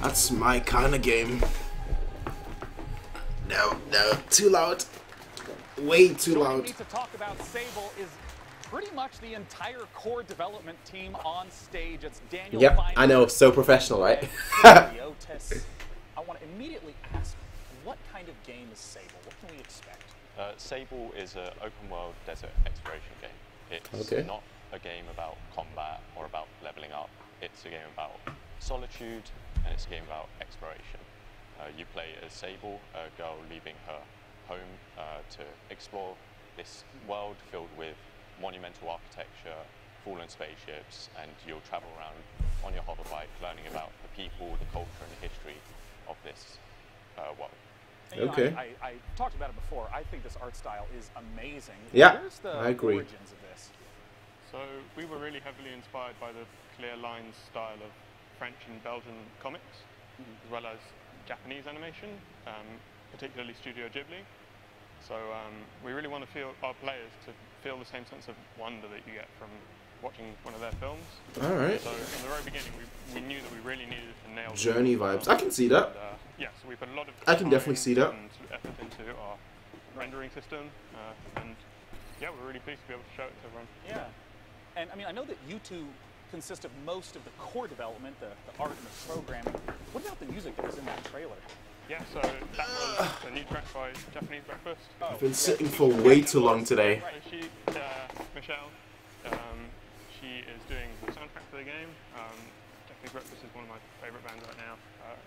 That's my kind of game. No, too loud. Way too loud. What we need to talk about Sable is pretty much the entire core development team on stage. It's Daniel. Yep, I know, so professional, right? I want to immediately ask, what kind of game is Sable? What can we expect? Sable is an open-world desert exploration game. It's not a game about combat or about leveling up. It's a game about solitude, and it's a game about exploration. You play as Sable, a girl leaving her home to explore this world filled with monumental architecture, fallen spaceships, and you'll travel around on your hoverbike learning about the people, the culture, and the history of this world. And, you know, I talked about it before. I think this art style is amazing. Yeah, Where's the I agree. origins of this? So we were really heavily inspired by the clear lines style of French and Belgian comics, as well as Japanese animation, particularly Studio Ghibli. So we really want to feel our players to feel the same sense of wonder that you get from watching one of their films. All right. So from the very beginning, we knew that we really needed to nail Journey vibes. I can see that. And, yeah, so we put a lot of I can definitely see that. and effort into our rendering system, and yeah, we're really pleased to be able to show it to everyone. Yeah, and I mean, I know that you two consist of most of the core development, the art and the programming. What about the music that was in that trailer? Yeah, so that was a new track by Japanese Breakfast. I've been sitting for way too long today. So she, Michelle, she is doing the soundtrack for the game. Japanese Breakfast is one of my favourite bands right now.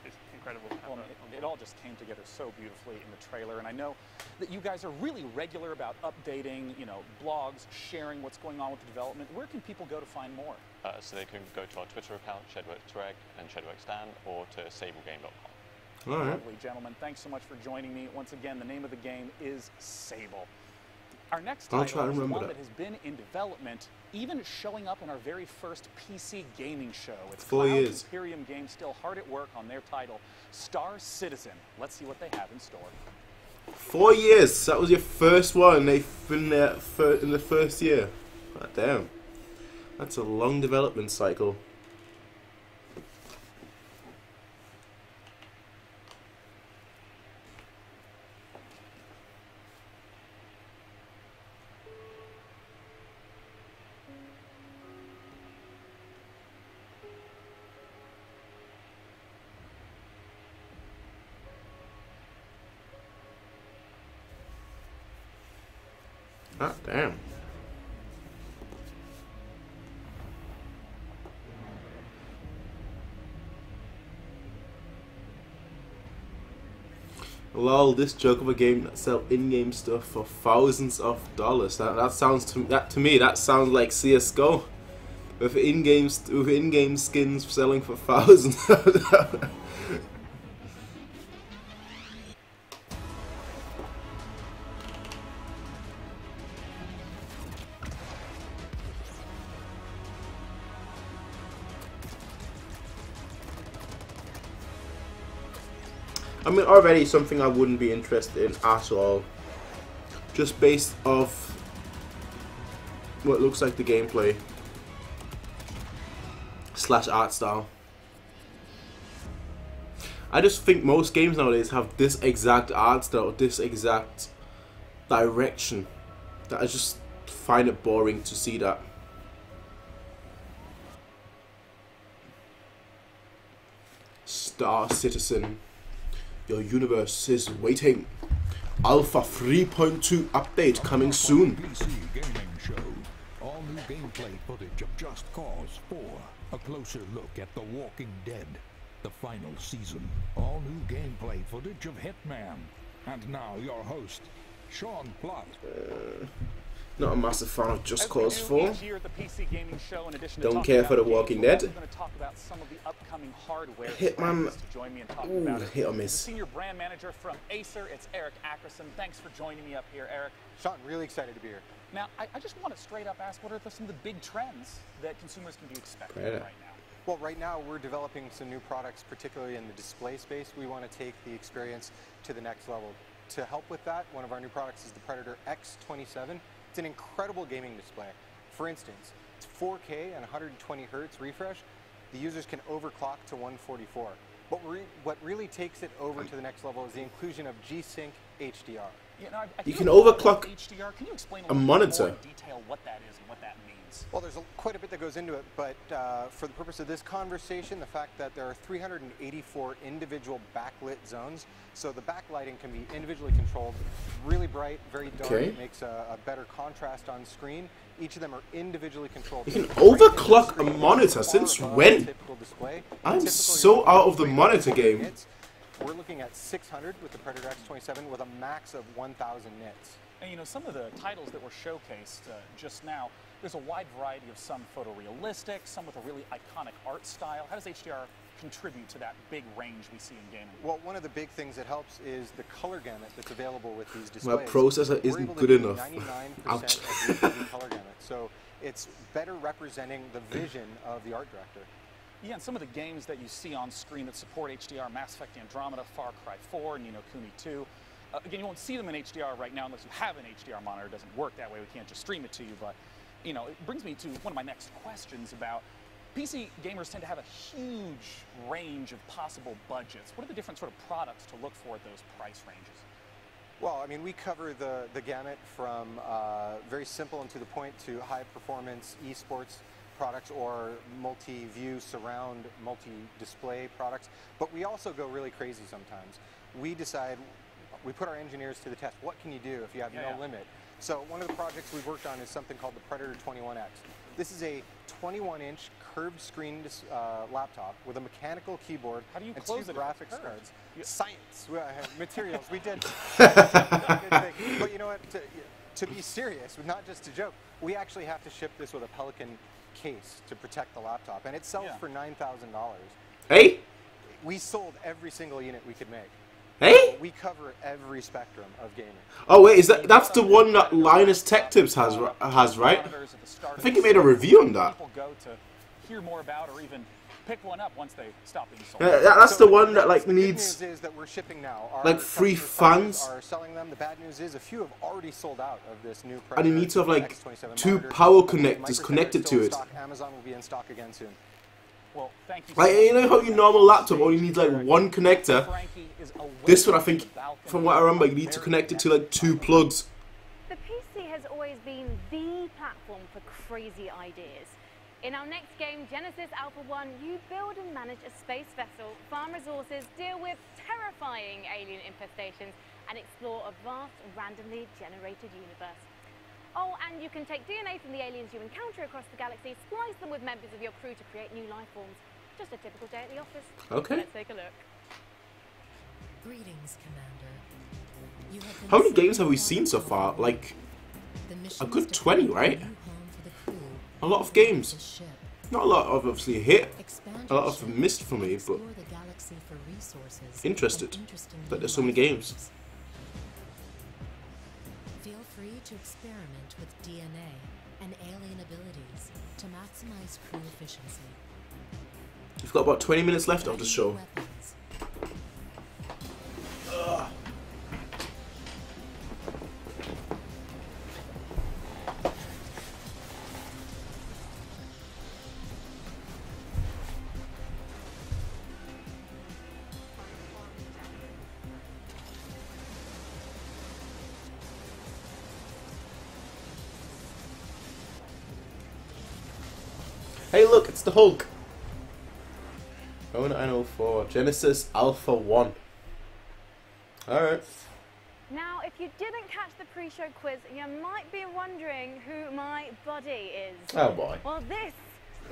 It's incredible. Well, it all just came together so beautifully in the trailer, and I know that you guys are really regular about updating, you know, blogs, sharing what's going on with the development. Where can people go to find more? So they can go to our Twitter account, ShedWorksReg and ShedWorksStan, or to sablegame.com. All right. Lovely, gentlemen. Thanks so much for joining me. Once again, the name of the game is Sable. Our next I'll title try to is remember one that. that has been in development, even showing up in our very first PC gaming show. It's 4 Cloud years. Imperium Games still hard at work on their title, Star Citizen. Let's see what they have in store. 4 years. That was your first one. They've been there in the first year. God damn. That's a long development cycle. Ah, damn. Lol, this joke of a game that sells in-game stuff for thousands of dollars. That sounds to me that sounds like CS:GO, with in-game skins selling for thousands of dollars. I mean, already something I wouldn't be interested in at all. Just based off what looks like the gameplay / art style. I just think most games nowadays have this exact art style, this exact direction, that I just find it boring to see that. Star Citizen. Your universe is waiting. Alpha 3.2 update coming soon. PC gaming show. All new gameplay footage of Just Cause 4. A closer look at The Walking Dead, the final season. All new gameplay footage of Hitman. And now your host, Sean Plott. Not a massive fan of Just Cause 4. Don't care for The Walking Dead. Hitman, ooh, hit or miss. Senior brand manager from Acer, it's Eric Ackerson. Thanks for joining me up here, Eric. Sean, really excited to be here. Now, I just want to straight up ask, what are some of the big trends that consumers can be expecting right now? Well, right now we're developing some new products, particularly in the display space. We want to take the experience to the next level. To help with that, one of our new products is the Predator X27. It's an incredible gaming display. For instance, it's 4K and 120 hertz refresh. The users can overclock to 144. But what really takes it over to the next level is the inclusion of G-Sync HDR. You can overclock HDR. Can you explain a monitor. more in detail what that is and what that means? Well, there's quite a bit that goes into it, but for the purpose of this conversation, the fact that there are 384 individual backlit zones, so the backlighting can be individually controlled, really bright, very dark, it makes a better contrast on screen. Each of them are individually controlled. You can overclock a monitor, since when? I'm so out of the monitor game. We're looking at 600 with the Predator X27 with a max of 1,000 nits. And you know, some of the titles that were showcased just now, there's a wide variety of some photorealistic, some with a really iconic art style. How does HDR contribute to that big range we see in gaming? Well, one of the big things that helps is the color gamut that's available with these displays. My processor isn't good enough. 99% Ouch. of the color gamut. So it's better representing the vision of the art director. Yeah, and some of the games that you see on screen that support HDR, Mass Effect Andromeda, Far Cry 4, Ni no Kuni 2. Again, you won't see them in HDR right now unless you have an HDR monitor. It doesn't work that way. We can't just stream it to you. But, you know, it brings me to one of my next questions about PC gamers tend to have a huge range of possible budgets. What are the different sort of products to look for at those price ranges? Well, I mean, we cover the gamut from very simple and to the point to high performance esports products or multi-view, surround, multi-display products. But we also go really crazy sometimes. We put our engineers to the test. What can you do if you have no limit? So one of the projects we've worked on is something called the Predator 21X. This is a 21-inch curved screen laptop with a mechanical keyboard and two graphics cards. Science, materials, we did. But you know what, to be serious, not just a joke, we actually have to ship this with a Pelican case to protect the laptop, and it sells for $9,000. Hey? We sold every single unit we could make. Hey? We cover every spectrum of gaming. Oh wait, that's the one that Linus Tech Tips has, right? I think he made a review on that. People go to hear more about or even pick one up once they stop being sold. That's the one that like needs the good news is that we're shipping now. like free fans. Are selling them. The bad news is a few have already sold out of this new. And you need to have like X27 2 monitor. power connectors connected to it. Amazon will be in stock again soon. Well, thank you. Like, you know how your normal laptop only needs like 1 connector? This one, I think, from what I remember, you need to connect it to like 2 plugs. The PC has always been the platform for crazy ideas. In our next game, Genesis Alpha 1, you build and manage a space vessel, farm resources, deal with terrifying alien infestations, and explore a vast, randomly generated universe. Oh, and you can take DNA from the aliens you encounter across the galaxy, splice them with members of your crew to create new life forms. Just a typical day at the office. Okay. Let's take a look. Greetings, Commander. You have been How many games have we seen so far? Like, a good 20, right? A lot of games. Not a lot of obviously hit. A lot of them missed for me, but interested that there's so many games. Feel free to experiment with DNA and alien abilities to maximize crew efficiency. We've got about 20 minutes left of the show. Hey look, it's the Hulk! 0904, Genesis Alpha 1. Alright. Now, if you didn't catch the pre-show quiz, you might be wondering who my buddy is. Oh boy. Well, this,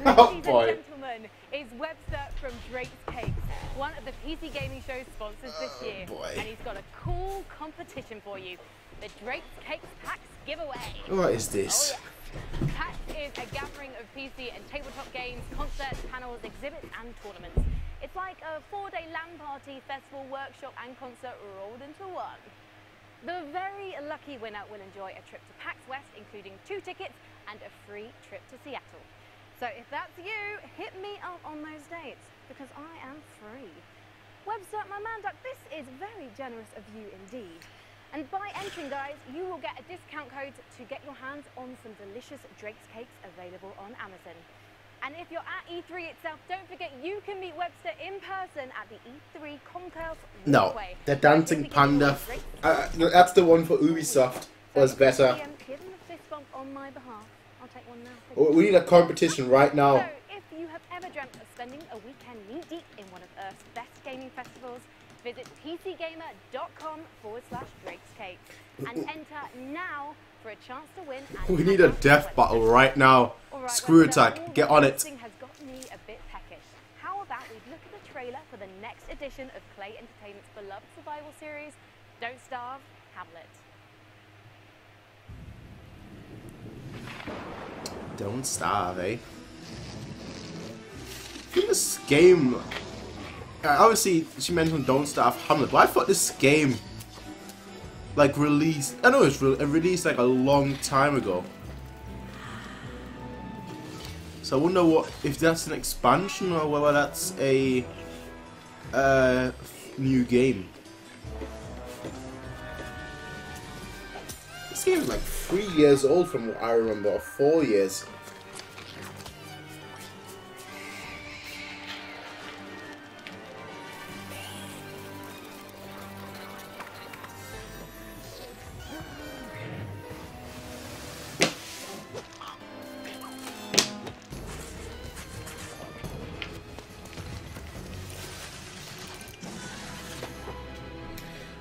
Oh ladies boy. and gentlemen, is Webster from Drake's Cakes, one of the PC gaming show's sponsors this year. boy. And he's got a cool competition for you. The Drake's Cakes Packs giveaway. What is this? Oh, yeah. PAX is a gathering of PC and tabletop games, concerts, panels, exhibits and tournaments. It's like a 4-day LAN party, festival, workshop and concert rolled into one. The very lucky winner will enjoy a trip to PAX West, including 2 tickets and a free trip to Seattle. So if that's you, hit me up on those dates, because I am free. Webster, my man duck, this is very generous of you indeed. And by entering, guys, you will get a discount code to get your hands on some delicious Drake's Cakes available on Amazon. And if you're at E3 itself, don't forget you can meet Webster in person at the E3 Concourse No, Walkway. the Dancing Panda. That's the one for Ubisoft. Was better. Give him a fist bump on my behalf. I'll take one now. We need a competition right now. So, if you have ever dreamt of spending a weekend knee-deep in one of Earth's best gaming festivals, visit pcgamer.com/Drake's Cakes and enter now for a chance to win. We need a death battle right now. Alright, Screw Webster, attack. all Get the on it. listing has got me a bit peckish. How about we look at the trailer for the next edition of Clay Entertainment's beloved survival series, Don't Starve, Hamlet. Don't starve, eh? I think this game... obviously, she mentioned Don't Starve Hamlet, but I thought this game, like, released... I know it was released, like, a long time ago. So I wonder what if that's an expansion or whether that's a new game. This game is like 3 years old from what I remember, or 4 years.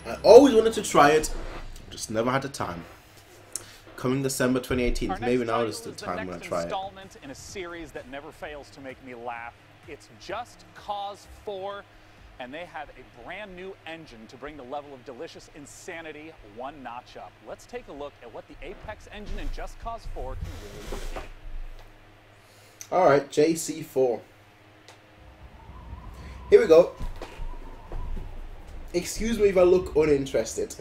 I always wanted to try it, just never had the time. Coming December 2018, maybe now is the time when I try it. Installment in a series that never fails to make me laugh. It's Just Cause 4, and they have a brand new engine to bring the level of delicious insanity one notch up. Let's take a look at what the Apex engine in Just Cause 4 can really do. Alright, JC4. Here we go. Excuse me if I look uninterested.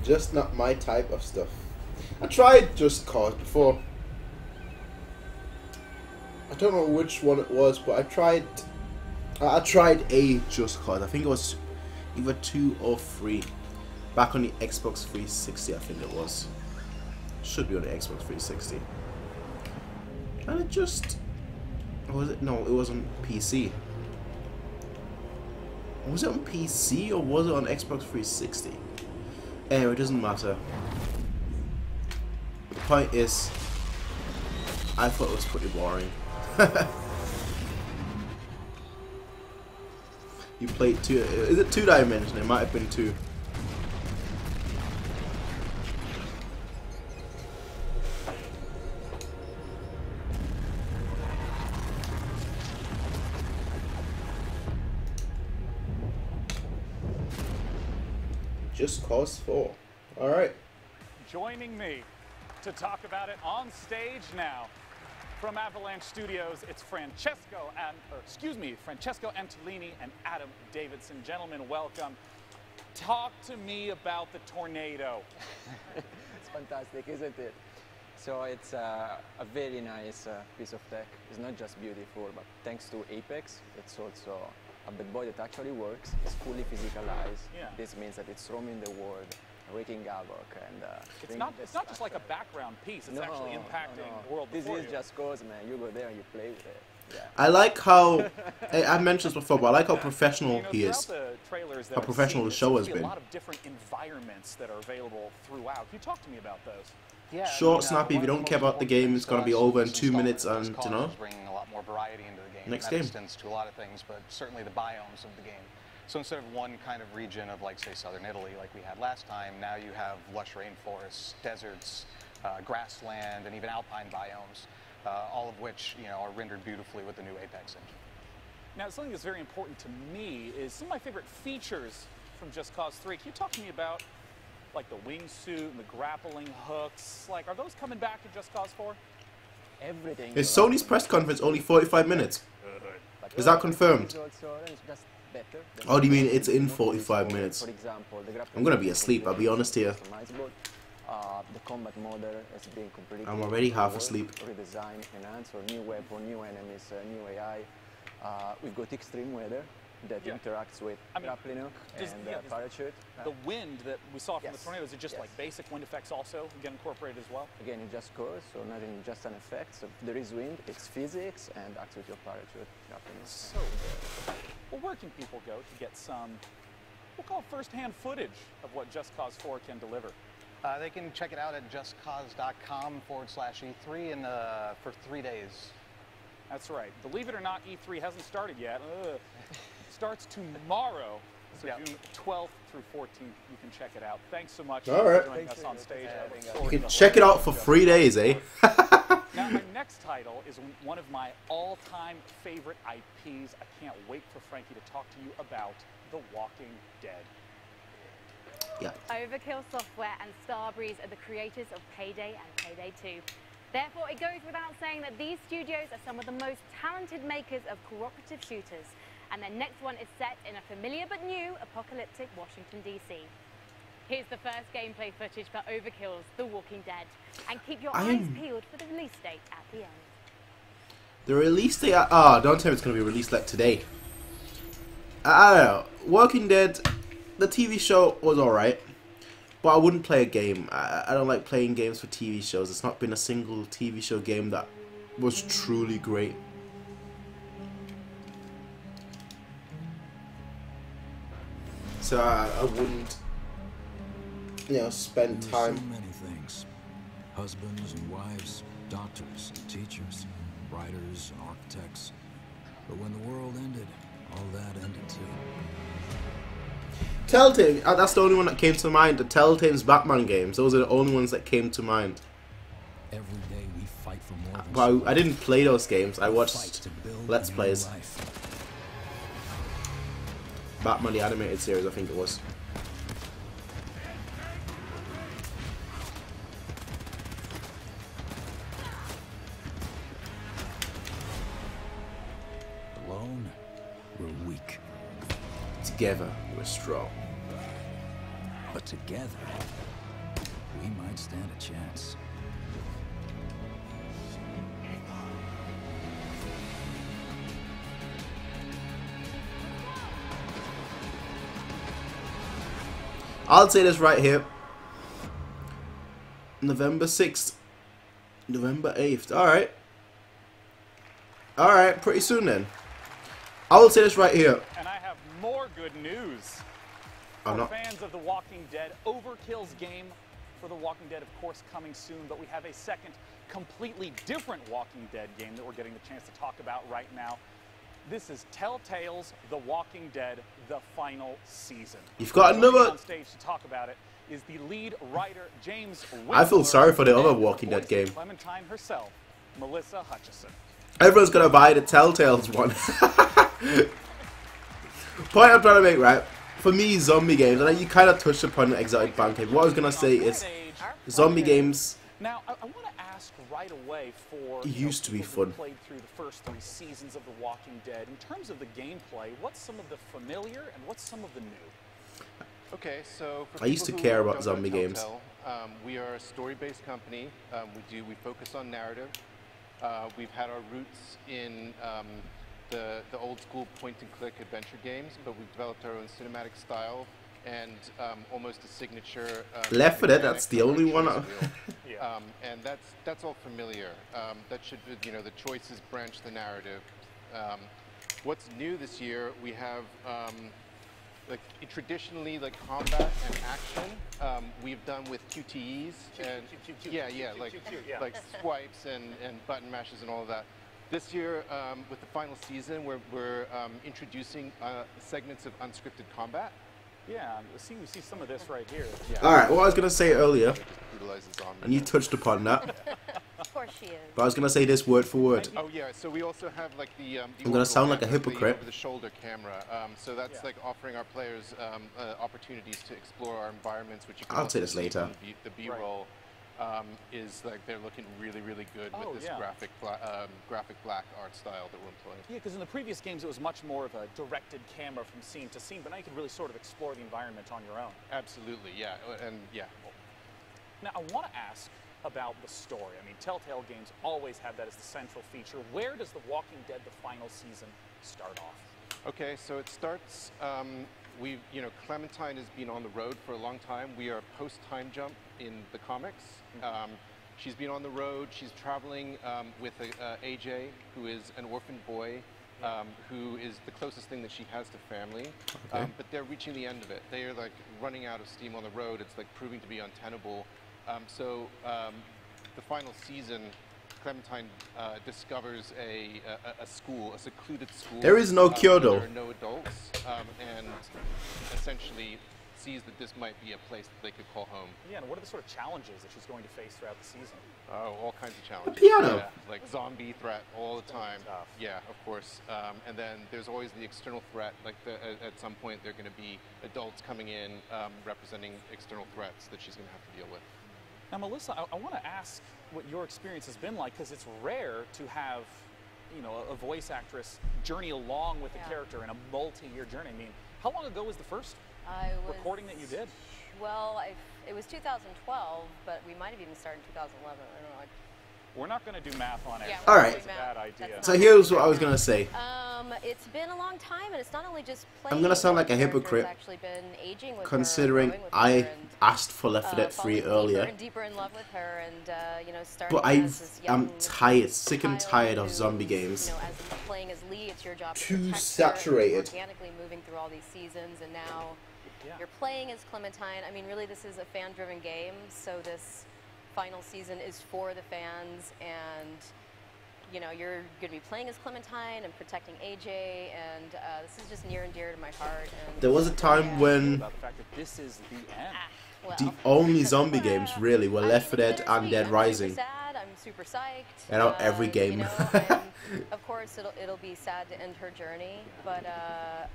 Just not my type of stuff. I tried Just Cause before. don't know which one it was, but I tried a Just Cause. I think it was either 2 or 3 back on the Xbox 360. I think it was. Should be on the Xbox 360. And it just was it? No, it was on PC. Was it on PC or was it on Xbox 360? Anyway, it doesn't matter. The point is, I thought it was pretty boring. You played 2. Is it 2-dimensional? It might have been 2. Just Cause 4. Alright. Joining me to talk about it on stage now, from Avalanche Studios, it's Francesco Antolini and Adam Davidson. Gentlemen, welcome. Talk to me about the tornado. It's fantastic, isn't it? So it's a very nice piece of tech. It's not just beautiful, but thanks to Apex, it's also a bad boy that actually works. It's fully physicalized. Yeah. This means that it's roaming the world, wreaking havoc, and it's not just like a background piece. It's actually impacting the world before you. This is Just Cause, man. You go there and you play with it. Yeah. I like how I've mentioned this before, but I like how professional he is. How professional the show has been. A lot of different environments that are available throughout. Can you talk to me about those? Yeah, short, snappy. If you don't care about the game, it's going to be over in 2 minutes, and you know. Bringing a lot more variety into the game. Next that game. Extends to a lot of things, but certainly the biomes of the game. So instead of one kind of region of, like, say, southern Italy, like we had last time, now you have lush rainforests, deserts, grassland, and even alpine biomes, all of which, you know, are rendered beautifully with the new Apex engine. Now, something that's very important to me is some of my favorite features from Just Cause 3. Can you talk to me about, like, the wingsuit and the grappling hooks? Like, are those coming back to Just Cause 4? Everything. Is Sony's press conference only 45 minutes? Is that confirmed? Oh, do you mean it's in 45 minutes? For example, I'm gonna be asleep, I'll be honest here. The combat model has been completely I'm already half asleep. redesigned, enhanced, or new weapon, new enemies, new AI. We've got extreme weather that interacts with grappling hook and parachute. The wind that we saw from the tornadoes, is it just like basic wind effects also get incorporated as well? Again, it just goes, so not in just an effect. So there is wind, it's physics, and acts with your parachute. So good. Well, where can people go to get some, we'll call it first-hand footage of what Just Cause 4 can deliver? They can check it out at justcause.com/E3 and for 3 days. That's right. Believe it or not, E3 hasn't started yet. Starts tomorrow, so June 12th through 14th. You can check it out. Thanks so much for joining us on stage. You can check it out for 3 days, eh? Now, my next title is one of my all-time favorite IPs. I can't wait for Frankie to talk to you about The Walking Dead. Yeah. Overkill Software and Starbreeze are the creators of Payday and Payday 2. Therefore, it goes without saying that these studios are some of the most talented makers of cooperative shooters, and their next one is set in a familiar but new apocalyptic Washington, D.C. Here's the first gameplay footage for Overkill's The Walking Dead, and keep your eyes peeled for the release date at the end. The release date? Don't tell me it's going to be released like today. I don't know. Walking Dead, the TV show was alright, but I wouldn't play a game. I don't like playing games for TV shows. It's not been a single TV show game that was truly great. So I wouldn't, you know, spend time. So many things. Husbands and wives, doctors and teachers, writers and architects. But when the world ended, all that ended too. Telltale, that's the only one that came to mind. The Telltale's Batman games, those are the only ones that came to mind. Every day we fight for more than But I didn't play those games, I watched Let's Plays. Batman the animated series, I think it was. Alone, we're weak. Together, we're strong. But together, we might stand a chance. I'll say this right here. November 6th. November 8th. Alright. Alright, pretty soon then. I will say this right here. And I have more good news. I'm For not. fans of The Walking Dead, Overkill's game for The Walking Dead, of course, coming soon, but we have a second, completely different Walking Dead game that we're getting the chance to talk about right now. This is Telltale's The Walking Dead, the final season. You've got another. On stage to talk about it is the lead writer, James I feel Whistler, sorry for the other and Walking the Dead voice of game. Clementine herself, Melissa Hutchison. Everyone's gonna buy the Telltale's one. Point I'm trying to make, right? For me, zombie games, and you kind of touched upon Exotic Banquet. What I was gonna say is, zombie games Now, I want to ask right away for used to be people who fun. played through the first 3 seasons of The Walking Dead. In terms of the gameplay, what's some of the familiar and what's some of the new? Okay, so for I used to people care who about don't know zombie games. Telltale, we are a story-based company. We focus on narrative. We've had our roots in the old school point-and-click adventure games, but we've developed our own cinematic style and almost a signature. Left 4 Dead, that's the only one. And that's all familiar. That should, you know, the choices branch the narrative. What's new this year? We have like traditionally like combat and action. We've done with QTEs and like swipes and button mashes and all of that. This year, with the final season, we're introducing segments of unscripted combat. Yeah, we see some of this right here. Yeah. Alright, what I was gonna say earlier, and you touched upon that. Of course she is. But I was gonna say this word for word. Oh yeah, so we also have like the I'm gonna sound like a hypocrite. the shoulder camera. So that's like offering our players opportunities to explore our environments, which you can I'll also say this see later. in the B-roll. Is like they're looking really, really good with this graphic black art style that we're employing. Yeah, because in the previous games it was much more of a directed camera from scene to scene, but now you can really sort of explore the environment on your own. Absolutely, yeah, and yeah. Now I want to ask about the story. I mean, Telltale games always have that as the central feature. Where does The Walking Dead, the final season, start off? Okay, so it starts. Clementine has been on the road for a long time. We are post-time jump in the comics. She's been on the road. She's traveling with AJ, who is an orphan boy, who is the closest thing that she has to family. Okay. But they're reaching the end of it. They are like running out of steam on the road. It's like proving to be untenable. The final season, Clementine discovers a school, a secluded school. There is no cure, though. There are no adults, and essentially sees that this might be a place that they could call home. Yeah, and what are the sort of challenges that she's going to face throughout the season? Oh, all kinds of challenges. The piano. Yeah, like zombie threat all the time. Yeah, of course. And then there's always the external threat. Like at some point, there are going to be adults coming in representing external threats that she's going to have to deal with. Now, Melissa, I want to ask what your experience has been like, because it's rare to have, a voice actress journey along with the character in a multi-year journey. I mean, how long ago was the first recording that you did? Well, it was 2012, but we might have even started in 2011. I don't know. We're not going to do math on it. Yeah, all right. That's a bad idea. So here's what I was gonna say. It's been a long time, and it's not only just playing. I'm gonna sound like a the character's hypocrite, actually been aging with considering her, I asked for Left 4 Dead 3 earlier. Deeper and deeper in love with her, and starting But as this I'm young tired, sick and child tired of who, zombie games. as playing as Lee, it's your job to Too protect her, saturated. and organically moving through all these seasons, and now you're playing as Clementine. I mean, really, this is a fan-driven game, so this final season is for the fans, and you're going to be playing as Clementine and protecting AJ, and this is just near and dear to my heart. And There was a time when about the fact that this is the end. the only zombie games really were Left 4 Dead and Dead I'm Rising. super sad. I'm super psyched. And out every game. Of course, it'll be sad to end her journey, but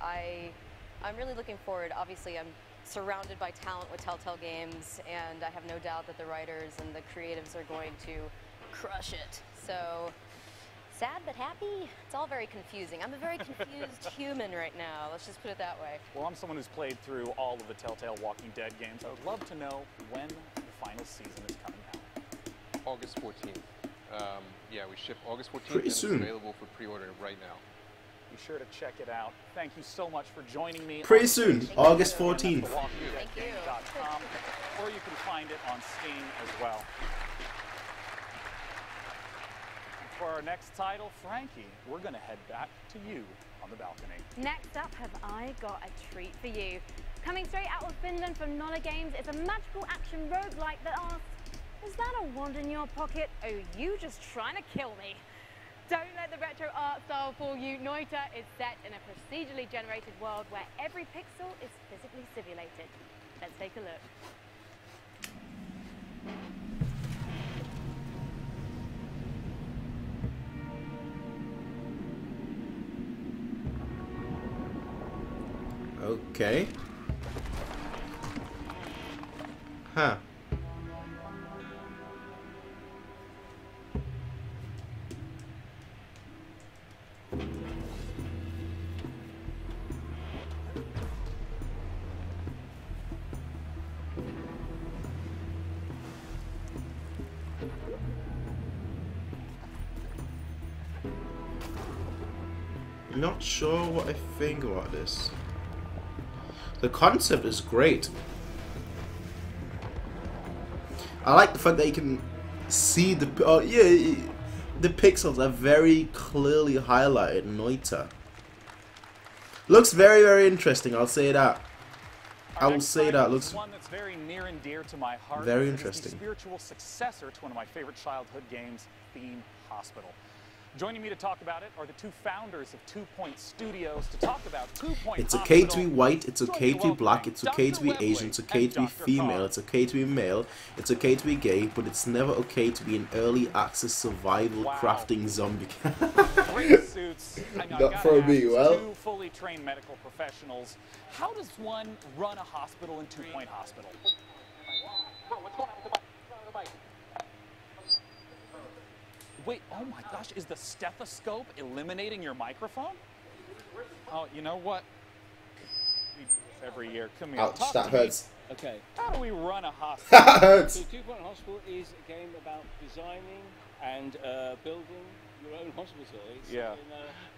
I'm really looking forward. Obviously, I'm surrounded by talent with Telltale Games, and I have no doubt that the writers and the creatives are going to crush it. So, sad but happy? It's all very confusing. I'm a very confused human right now. Let's just put it that way. Well, I'm someone who's played through all of the Telltale Walking Dead games. I would love to know when the final season is coming out. August 14th. Yeah, we ship August 14th. Pretty and soon. It's available for pre-order right now. Be sure to check it out. Thank you so much for joining me. Pretty soon, August 14th. Thank you. Steam as well. For our next title, Frankie, we're going to head back to you on the balcony. Next up, have I got a treat for you. Coming straight out of Finland from Nolla Games, it's a magical action roguelike that asks, is that a wand in your pocket? Oh, you just trying to kill me. Don't let the retro art style fool you. Noita is set in a procedurally generated world where every pixel is physically simulated. Let's take a look. Okay. Huh. Not sure what I think about this. The concept is great. I like the fact that you can see the the pixels are very clearly highlighted. Noita looks very, very interesting. I'll say that. I will say that looks one that's very near and dear to my heart. Very It is interesting. the spiritual successor to one of my favorite childhood games, Theme Hospital. Joining me to talk about it are the two founders of 2 Point Studios to talk about 2 Point It's Hospital. okay to be white, it's okay to be black, it's okay to be Asian, it's okay to be female, it's okay to be male, it's okay to be gay, but it's never okay to be an early access survival crafting zombie. Great suits. Not for me, well. Two fully trained medical professionals. How does one run a hospital in 2 Point Hospital? Wait, oh my gosh, is the stethoscope eliminating your microphone? Oh, you know what? We do this every year. Come here. Ouch, Talk that to me. hurts. Okay. How do we run a hospital? That hurts. So 2 Point Hospital is a game about designing and building your own hospital. It's Yeah.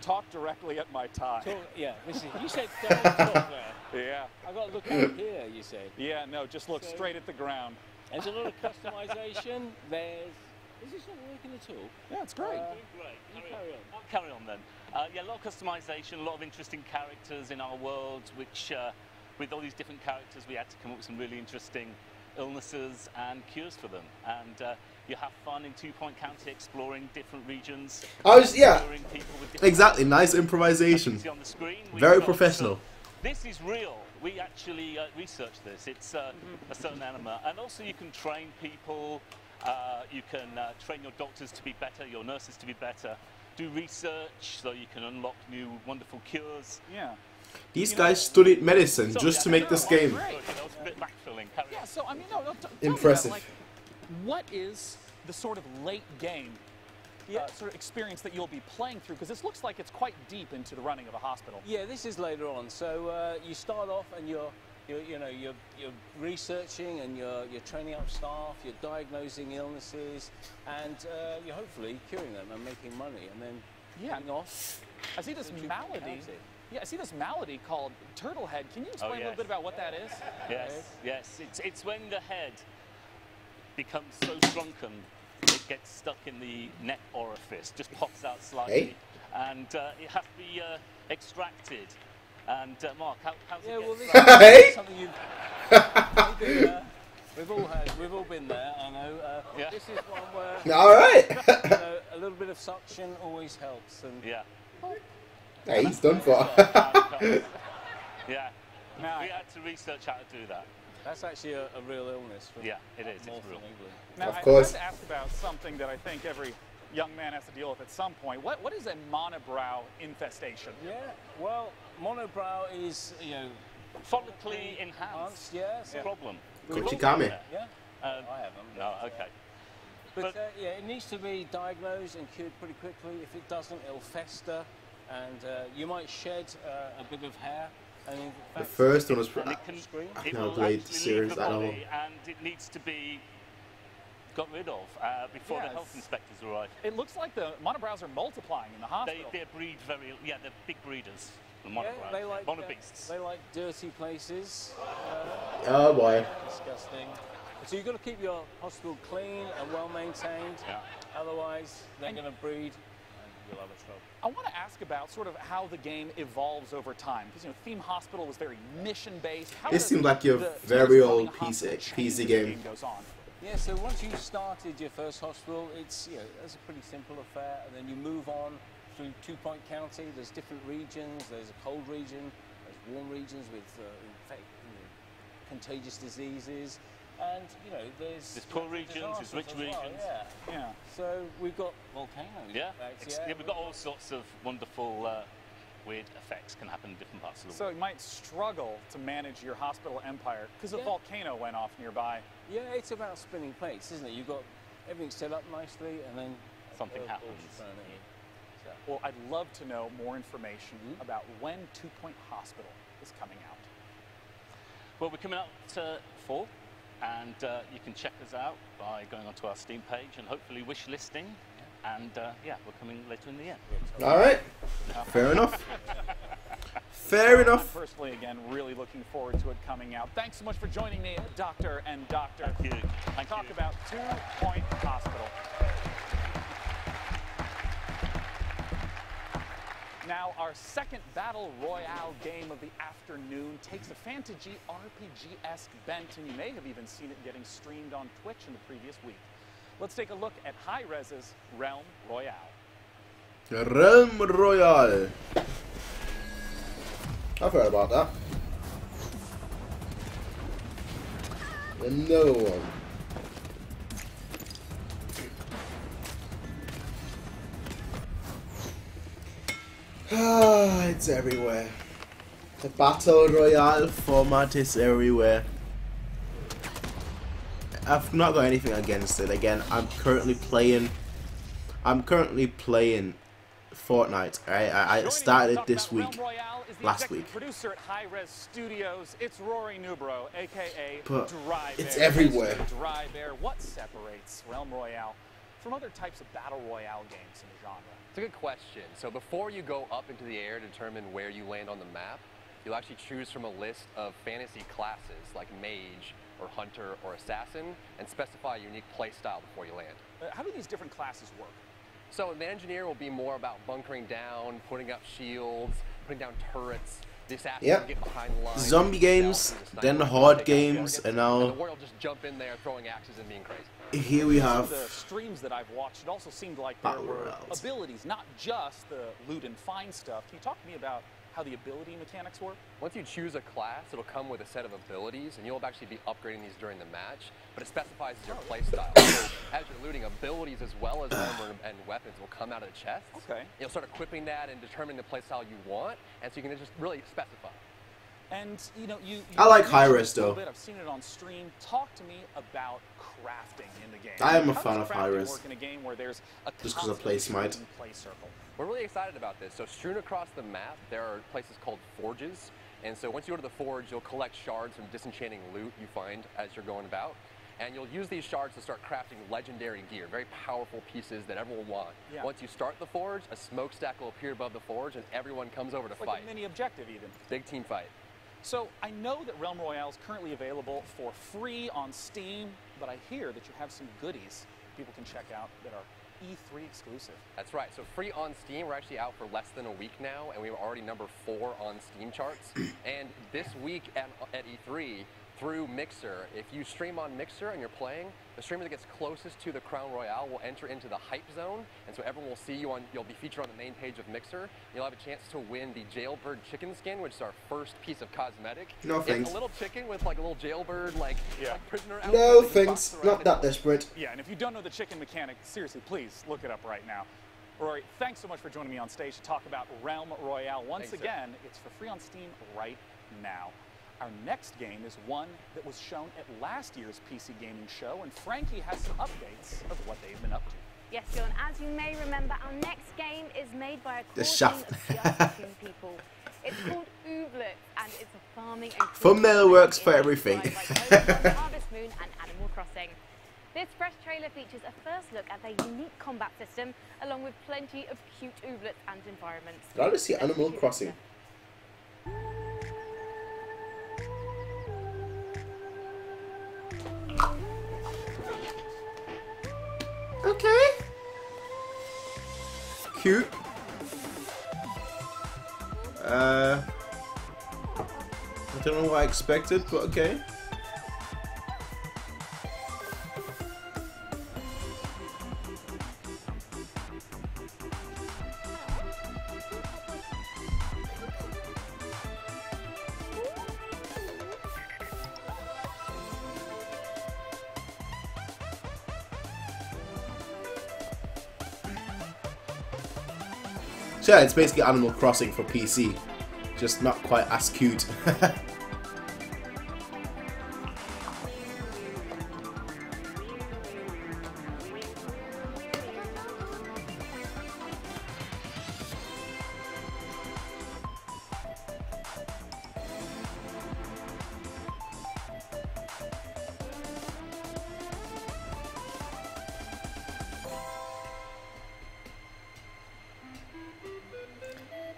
Talk directly at my tie. Yeah, listen, you said don't talk there. Yeah. I've got to look out here, you said. Yeah, no, just look straight at the ground. There's a lot of customization. Is this not working at all? Yeah, it's great. Great. You carry on. I'll carry on then. Yeah, a lot of customization, a lot of interesting characters in our world, which with all these different characters, we had to come up with some really interesting illnesses and cures for them. And you have fun in 2 Point County exploring different regions. Yeah, people with exactly. Nice improvisation. on the screen, Very professional. This is real. We actually researched this. It's a certain anima. And also you can train people. You can train your doctors to be better, your nurses to be better, do research so you can unlock new wonderful cures. Yeah. These guys studied medicine just to make this game. Yeah, so I mean, no, tell Impressive. me about, like, what is the sort of late game sort of experience that you'll be playing through? Because this looks like it's quite deep into the running of a hospital. Yeah, this is later on. So you start off and you're researching and you're training up staff, you're diagnosing illnesses, and you're hopefully curing them and making money, and then getting off. I see this malady. Yeah, I see this malady called turtle head. Can you explain a little bit about what that is? Yes. It's when the head becomes so shrunken, it gets stuck in the neck orifice, just pops out slightly, and it has to be extracted. And Mark, how's it Something you've we've all been there. I know. This is one where all right. A little bit of suction always helps. And Hey, he's done for. Yeah. Now, we had to research how to do that. That's actually a real illness. Yeah, it is. It's real. Now, Of course. I'd like to ask about something that I think every young man has to deal with at some point. What is a monobrow infestation? Yeah, well, monobrow is, follically enhanced. Yes. Problem. Kuchikame. Yeah. I haven't. No, okay. But yeah, it needs to be diagnosed and cured pretty quickly. If it doesn't, it'll fester, and you might shed a bit of hair. And in fact, The first one was. It I've not will played the actually series leave the at all. body, and it needs to be got rid of before the health inspectors arrive. It looks like the monobrows are multiplying in the hospital. They breed they're big breeders. The yeah, monobrows. they like monobeasts. they like dirty places. Oh boy. Disgusting. So you've got to keep your hospital clean and well maintained. Yeah. Otherwise, they're going to breed and you'll have a trouble. I want to ask about sort of how the game evolves over time, because Theme Hospital was very mission-based. It seems like your very old PC game. Goes on. Yeah, so once you've started your first hospital, it's that's a pretty simple affair, and then you move on through 2 Point County. There's different regions. There's a cold region. There's warm regions with contagious diseases. And, there's poor regions, there's rich regions. Well, yeah. So we've got volcanoes. Yeah, we've got all sorts of wonderful, weird effects can happen in different parts of the So world. you might struggle to manage your hospital empire because a volcano went off nearby. Yeah, it's about spinning plates, isn't it? You've got everything set up nicely, and then something happens. Well, I'd love to know more information about when 2 Point Hospital is coming out. Well, we're coming out to fall. And you can check us out by going onto our Steam page and hopefully wish listing. And yeah, we're coming later in the year. All right, fair enough. Fair enough. I'm personally, again, really looking forward to it coming out. Thanks so much for joining me, Doctor and Doctor. Thank you. Talk about 2 Point Hospital. Now, our second Battle Royale game of the afternoon takes a fantasy RPG-esque bent, and you may have even seen it getting streamed on Twitch in the previous week. Let's take a look at Hi-Rez's Realm Royale. Realm Royale. I've heard about that. Another one. Ah, it's everywhere. The Battle Royale format is everywhere. I've not got anything against it. Again, I'm currently playing Fortnite. I started this week, last week. Producer at Hi-Rez Studios, it's Rory Newbro, aka But Dry it's Bear. everywhere. Dry Bear. What separates Realm Royale from other types of Battle Royale games in the genre? It's a good question. So before you go up into the air to determine where you land on the map, you'll actually choose from a list of fantasy classes like Mage or Hunter or Assassin and specify a unique play style before you land. How do these different classes work? So the Engineer will be more about bunkering down, putting up shields, putting down turrets. The Assassin will get behind the lines. Zombie games, then horde games, and now... And the Warrior will just jump in there throwing axes and being crazy. Here we have the streams that I've watched, it also seemed like there were abilities, not just the loot and find stuff. Can you talk to me about how the ability mechanics work? Once you choose a class, it'll come with a set of abilities, and you'll actually be upgrading these during the match, but it specifies your play style. So as you're looting, abilities as well as armor and weapons will come out of the chest. Okay. You'll start equipping that and determining the play style you want, and so you can just really specify. And you I like Hi-Rez though. I've seen it on stream. Talk to me about crafting in the game. I am a fan of Hi-Rez. Work in a game where there's a just because I play Smite. Play circle. We're really excited about this. So strewn across the map, there are places called forges. And so once you go to the forge, you'll collect shards from disenchanting loot you find as you're going about. And you'll use these shards to start crafting legendary gear, very powerful pieces that everyone will want. Yeah. Once you start the forge, a smokestack will appear above the forge, and everyone comes over to fight. Like a mini objective even. Big team fight. So I know that Realm Royale is currently available for free on Steam, but I hear that you have some goodies people can check out that are E3 exclusive. That's right. So free on Steam, we're actually out for less than a week now, and we were already number 4 on Steam charts. And this week at E3, through Mixer, if you stream on Mixer and you're playing, the streamer that gets closest to the Crown Royale will enter into the hype zone, and so everyone will see you on, you'll be featured on the main page of Mixer. You'll have a chance to win the Jailbird chicken skin, which is our first piece of cosmetic. No thanks. It's a little chicken with like a little jailbird, like prisoner outfit. No thanks, not that desperate. Yeah, and if you don't know the chicken mechanic, seriously, please look it up right now. Rory, thanks so much for joining me on stage to talk about Realm Royale. Once again, it's for free on Steam right now. Our next game is one that was shown at last year's PC Gaming Show, and Frankie has some updates of what they've been up to. Yes, John, as you may remember, our next game is made by a core shaft. team of just 2 people. It's called Ooblet, and it's a farming and Thumbnail works for everything. Harvest Moon and Animal Crossing. This fresh trailer features a first look at their unique combat system, along with plenty of cute ooblets and environments. Did I just see Animal Crossing? cute. I don't know what I expected, but okay. So yeah, it's basically Animal Crossing for PC, just not quite as cute.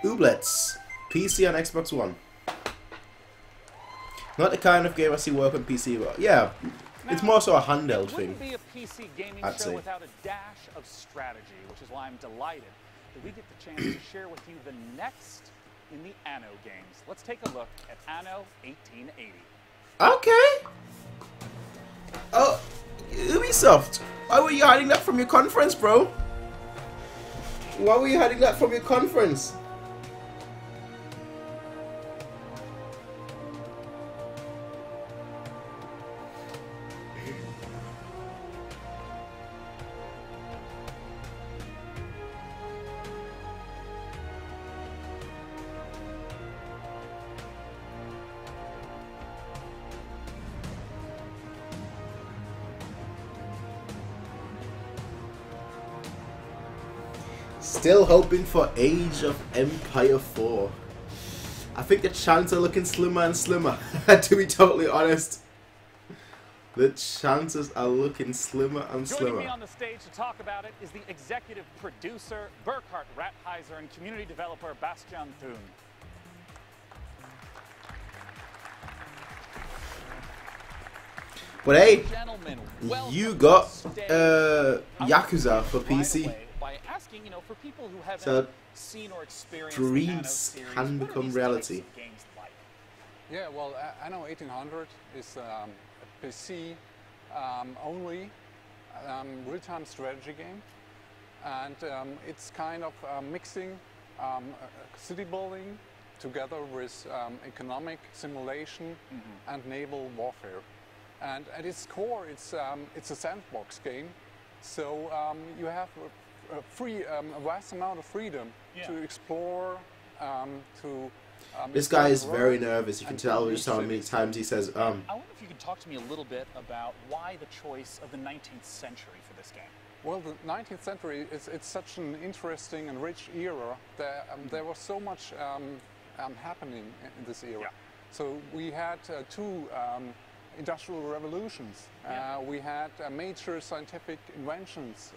Ooblets, PC and Xbox One. Not the kind of game I see work on PC, but yeah, it's more so a handheld thing. It wouldn't be a PC gaming I'd show say. without a dash of strategy, which is why I'm delighted that we get the chance to share with you the next in the Anno games. Let's take a look at Anno 1880. Okay. Oh, Ubisoft, why were you hiding that from your conference, bro? Why were you hiding that from your conference? Still hoping for Age of Empire 4. I think the chances are looking slimmer and slimmer, to be totally honest. The chances are looking slimmer and slimmer. Joining me on the stage to talk about it is the executive producer, Burkhard Rattheiser, and community developer, Bastian Thun. But hey, Gentlemen, you got Yakuza for PC. By asking, for people who haven't So seen or experienced dreams can become reality. Yeah, well, Anno 1800 is a PC only real-time strategy game, and it's kind of mixing city building together with economic simulation and naval warfare. And at its core, it's a sandbox game, so you have a vast amount of freedom to explore, This guy is very nervous. You can tell just how many times he says I wonder if you could talk to me a little bit about why the choice of the 19th century for this game. Well, the 19th century, it's such an interesting and rich era. There was so much happening in this era. So we had two industrial revolutions. We had major scientific inventions,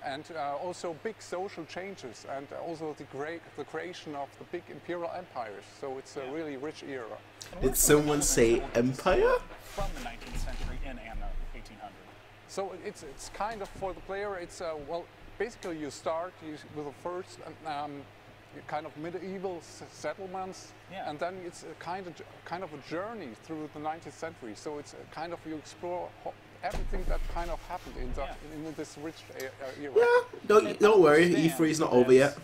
and also big social changes, and also the creation of the big imperial empires. So it's a really rich era. Did someone say empire? From the 19th century in Anno 1800. So it's kind of, for the player, it's well, basically you start with the first kind of medieval settlements, and then it's a kind of a journey through the 19th century. So it's kind of, you explore everything that kind of happened in this rich era. Yeah, don't worry, E3 is not over yet.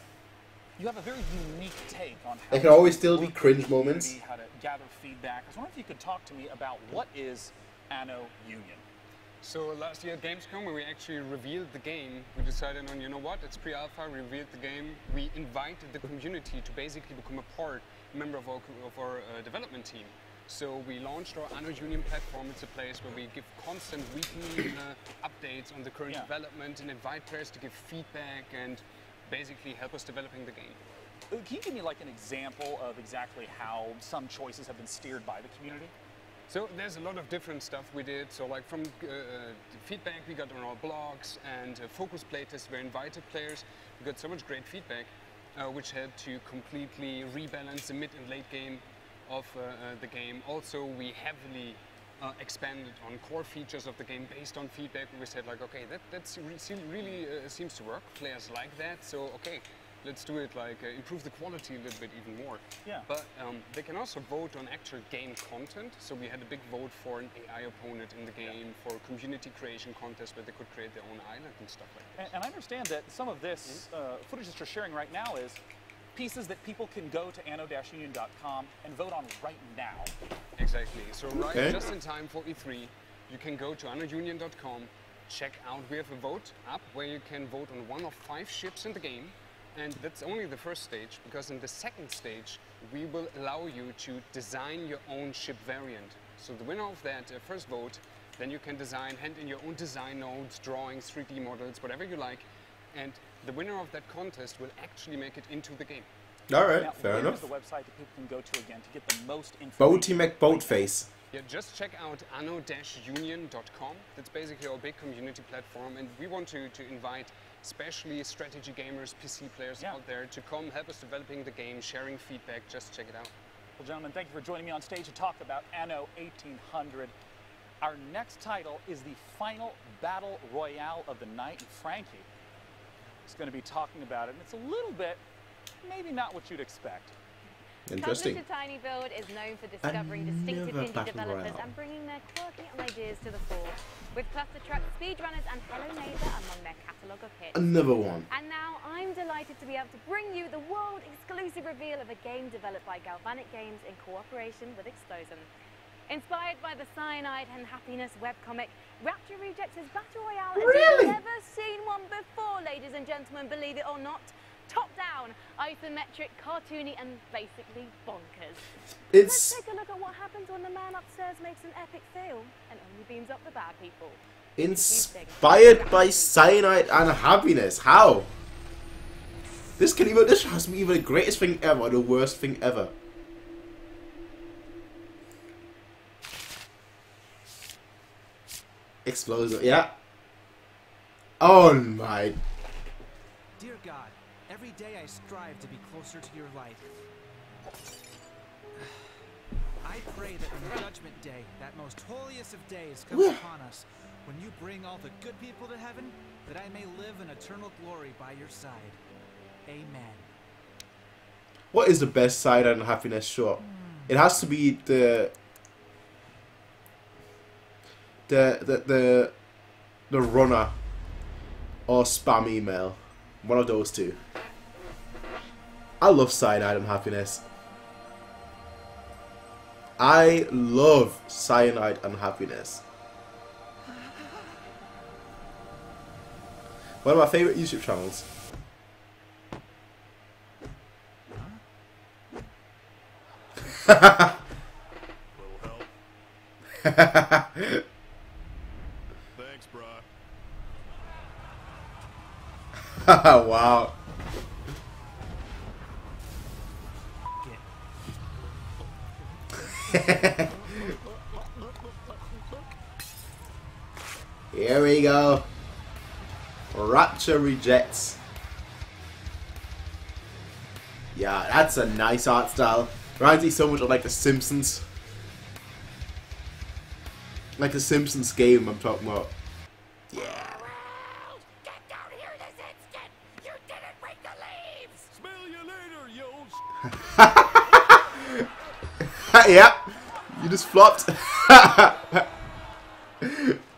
You have a very unique take on how There can always still be cringe moments. how to gather feedback. I was wondering if you could talk to me about what is Anno Union. So last year at Gamescom, when we actually revealed the game, we decided on, you know what, it's pre-alpha, we revealed the game. We invited the community to basically become a member of our development team. So we launched our Anno Union platform. It's a place where we give constant weekly updates on the current development and invite players to give feedback and basically help us developing the game. Can you give me like an example of exactly how some choices have been steered by the community? So there's a lot of different stuff we did. So like from feedback we got on our blogs and focus playtests where invited players. We got so much great feedback, which had to completely rebalance the mid and late game of the game. Also, we heavily expanded on core features of the game based on feedback. We said like, okay, that really seems to work. Players like that, so okay, let's do it like improve the quality a little bit even more. Yeah. But they can also vote on actual game content. So we had a big vote for an AI opponent in the game, for community creation contest where they could create their own island and stuff like that. And I understand that some of this footage that you're sharing right now is pieces that people can go to anno-union.com and vote on right now. Exactly. So just in time for E3, you can go to anno-union.com, check out, we have a vote up where you can vote on one of 5 ships in the game. And that's only the first stage, because in the second stage, we will allow you to design your own ship variant. So the winner of that first vote, then you can hand in your own design notes, drawings, 3D models, whatever you like. And the winner of that contest will actually make it into the game. All right, now, fair enough. The website that people can go to again to get the most information. Boaty McBoatface. Yeah, just check out anno-union.com. That's basically our big community platform, and we want to invite especially strategy gamers, PC players out there to come help us developing the game, sharing feedback. Just check it out. Well, gentlemen, thank you for joining me on stage to talk about Anno 1800. Our next title is the final battle royale of the night, and Frankie is going to be talking about it, and it's a little bit, maybe not what you'd expect. Interesting. Publisher Tiny Build is known for discovering distinctive indie developers and bringing their quirky ideas to the fore, with Cluster Truck, Speedrunners and Hello Neighbor among their catalogue of hits. Another one. And now I'm delighted to be able to bring you the world-exclusive reveal of a game developed by Galvanic Games in cooperation with Explosion. Inspired by the Cyanide and Happiness webcomic, Rapture Rejects' Battle Royale as you've never seen one before, ladies and gentlemen, believe it or not. Top down, isometric, cartoony, and basically bonkers. Let's take a look at what happens when the man upstairs makes an epic fail and only beams up the bad people. Inspired by Cyanide and Happiness. How? This has to be either the greatest thing ever or the worst thing ever. Explosion, yeah. Oh my. Dear God, every day I strive to be closer to your light. I pray that when Judgment Day, that most holiest of days, comes upon us, when you bring all the good people to heaven, that I may live in eternal glory by your side. Amen. What is the best Cyanide and Happiness short? It has to be the runner or spam email. One of those two. I love Cyanide and Happiness. I love Cyanide and Happiness. One of my favorite YouTube channels. Thanks, bro. Wow. Here we go. Rapture Rejects. Yeah, that's a nice art style. Reminds me so much of like The Simpsons. Like The Simpsons game I'm talking about. Yeah. Get down here this instant! You didn't break the leaves! Smell you later, yo! Yeah. You just flopped.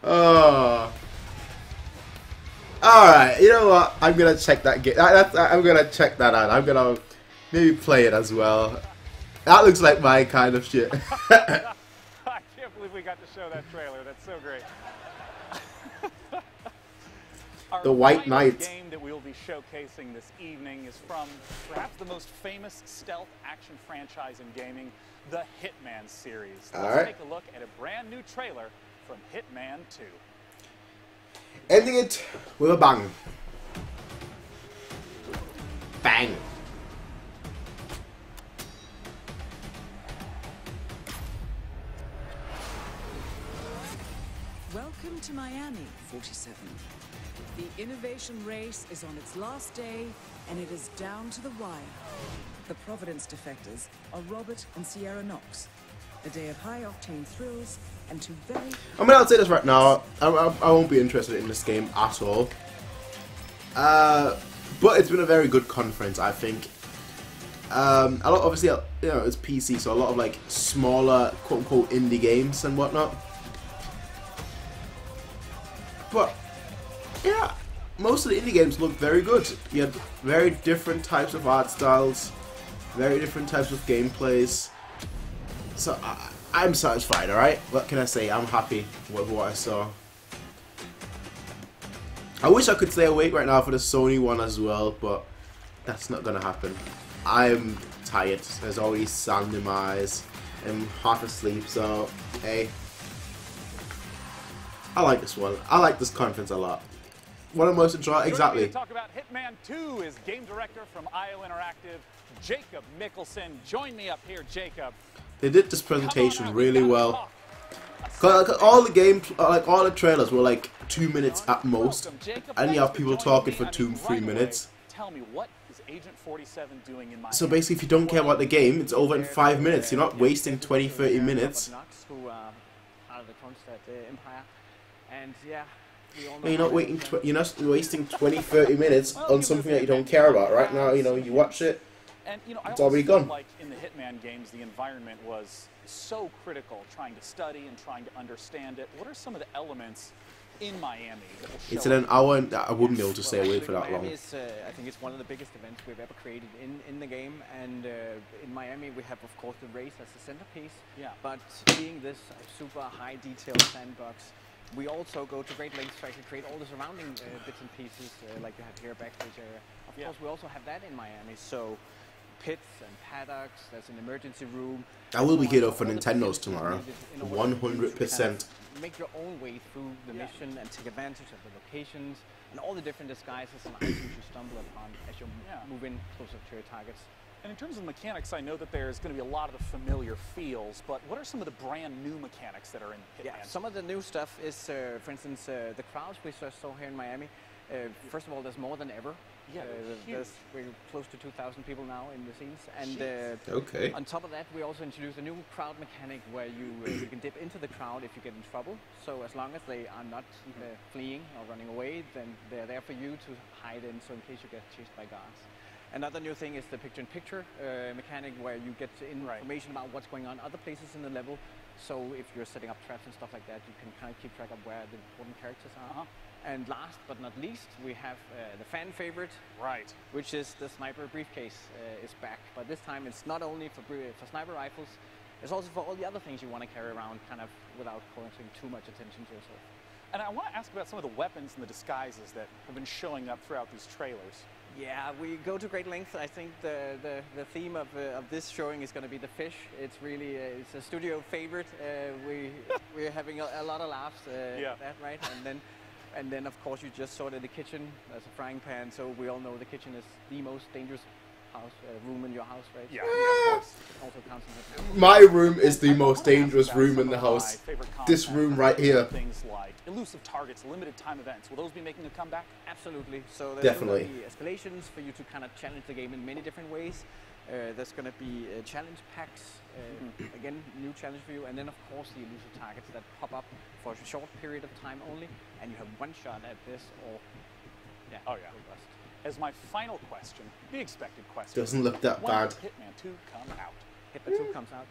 Oh. Alright, you know what? I'm gonna check that game. I'm gonna check that out. I'm gonna maybe play it as well. That looks like my kind of shit. I can't believe we got to show that trailer. That's so great. The White Knight. The game that we will be showcasing this evening is from perhaps the most famous stealth action franchise in gaming, the Hitman series. Let's take a look at a brand new trailer from Hitman 2. Ending it with a bang. Bang. Welcome to Miami, 47. The innovation race is on its last day, and it is down to the wire. The Providence defectors are Robert and Sierra Knox. a day of high-octane thrills and two very... I mean, I'll say this right now, I won't be interested in this game at all. But it's been a very good conference, I think. A lot, obviously, you know, it's PC, so a lot of like smaller, quote-unquote, indie games and whatnot. But yeah, most of the indie games look very good. You have very different types of art styles, very different types of gameplays. So I'm satisfied. All right, what can I say? I'm happy with what I saw. I wish I could stay awake right now for the Sony one as well, but that's not gonna happen. I'm tired. There's always sand in my eyes. I'm half asleep, so hey. I like this one. I like this conference a lot. One of the most enjoyable. Exactly. To talk about Hitman 2 is game director from IO Interactive, Jacob Mickelson. Join me up here, Jacob. They did this presentation really well. Cause all the games, like all the trailers, were like 2 minutes at most, and you have people talking for 2-3 minutes. Tell me, what is Agent 47 doing in my... So basically, if you don't care about the game, it's over in 5 minutes. You're not wasting 20-30 minutes. You're not waiting. You're not wasting 20-30 minutes on something that you don't care about. Right now, you know, you watch it. And you know, it's already gone. Like in the Hitman games, the environment was so critical, trying to study and trying to understand it. What are some of the elements in Miami that will show it's in an hour, and I wouldn't be able to stay awake for that long. Miami is, I think it's one of the biggest events we've ever created in the game, and in Miami we have, of course, the race as the centerpiece. Yeah. But being this super high detail sandbox, we also go to great lengths to actually create all the surrounding bits and pieces, like you have here backstage area. Of course, we also have that in Miami. So pits and paddocks. There's an emergency room. I will be here though for Nintendo's tomorrow. 100%. Make your own way through the mission and take advantage of the locations and all the different disguises and items you stumble upon as you move in closer to your targets. And in terms of mechanics, I know that there's going to be a lot of the familiar feels, but what are some of the brand new mechanics that are in Hitman? Yeah, some of the new stuff is, for instance, the crowds we saw here in Miami. First of all, there's more than ever. Yeah, we're close to 2,000 people now in the scenes, and okay. On top of that, we also introduced a new crowd mechanic where you can dip into the crowd if you get in trouble. So as long as they are not fleeing or running away, then they're there for you to hide in. So in case you get chased by guards. Another new thing is the picture-in-picture mechanic, where you get information about what's going on other places in the level. So if you're setting up traps and stuff like that, you can kind of keep track of where the important characters are. And last but not least, we have the fan favorite, which is the sniper briefcase is back. But this time it's not only for sniper rifles, it's also for all the other things you want to carry around, kind of without calling too much attention to yourself. And I want to ask about some of the weapons and the disguises that have been showing up throughout these trailers. Yeah, we go to great lengths. I think the theme of this showing is going to be the fish. It's really it's a studio favorite. We're having a lot of laughs at that, right? And then of course you just saw it in the kitchen as a frying pan. So we all know the kitchen is the most dangerous room in your house, right? Yeah, of course. Also counts in My room is the most dangerous room in the house. This room right here. Things like elusive targets, limited time events. Will those be making a comeback? Absolutely. So there's Definitely. going to be escalations for you to kind of challenge the game in many different ways. There's going to be challenge packs, again, new challenge for you, and then of course the elusive targets that pop up for a short period of time only, and you have one shot at this, or robust. As my final question, the expected question. Doesn't look that when bad. Does Hitman 2 come out? Hitman 2 comes out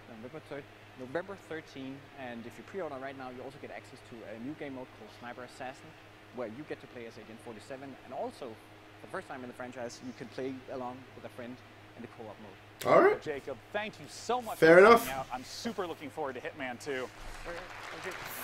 November 13, and if you pre-order right now, you also get access to a new game mode called Sniper Assassin, where you get to play as Agent 47, and also, for the first time in the franchise, you can play along with a friend in the co-op mode. All right. Jacob, thank you so much Fair for enough. coming out. I'm super looking forward to Hitman 2.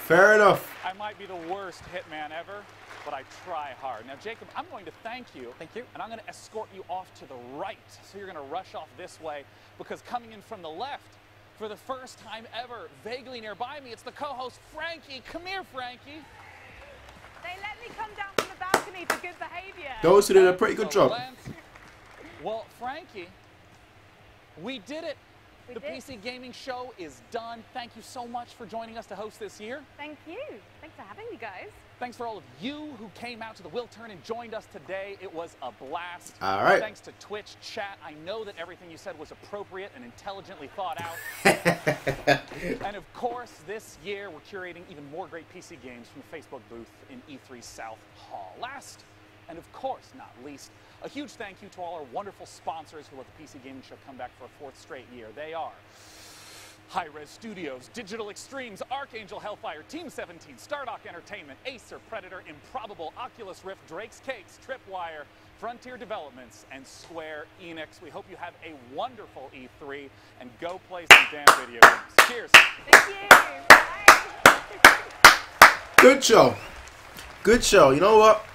Fair enough. I might be the worst Hitman ever, but I try hard. Now, Jacob, I'm going to thank you. Thank you. And I'm going to escort you off to the right. So you're going to rush off this way, because coming in from the left, for the first time ever, vaguely nearby me, it's the co-host, Frankie. Come here, Frankie. They let me come down from the balcony for good behavior. Those who did a pretty good job. Well, Frankie, we did it. The PC Gaming Show is done. Thank you so much for joining us to host this year. Thank you. Thanks for having me, guys. Thanks for all of you who came out to the Wiltern and joined us today. It was a blast. All right. Thanks to Twitch chat. I know that everything you said was appropriate and intelligently thought out. And of course, this year we're curating even more great PC games from the Facebook booth in E3 South Hall. Last, and of course not least, a huge thank you to all our wonderful sponsors who let the PC Gaming Show come back for a 4th straight year. They are High Res Studios, Digital Extremes, Archangel Hellfire, Team 17, Stardock Entertainment, Acer, Predator, Improbable, Oculus Rift, Drake's Cakes, Tripwire, Frontier Developments, and Square Enix. We hope you have a wonderful E3 and go play some damn video games. Cheers. Thank you. Good show. Good show. You know what?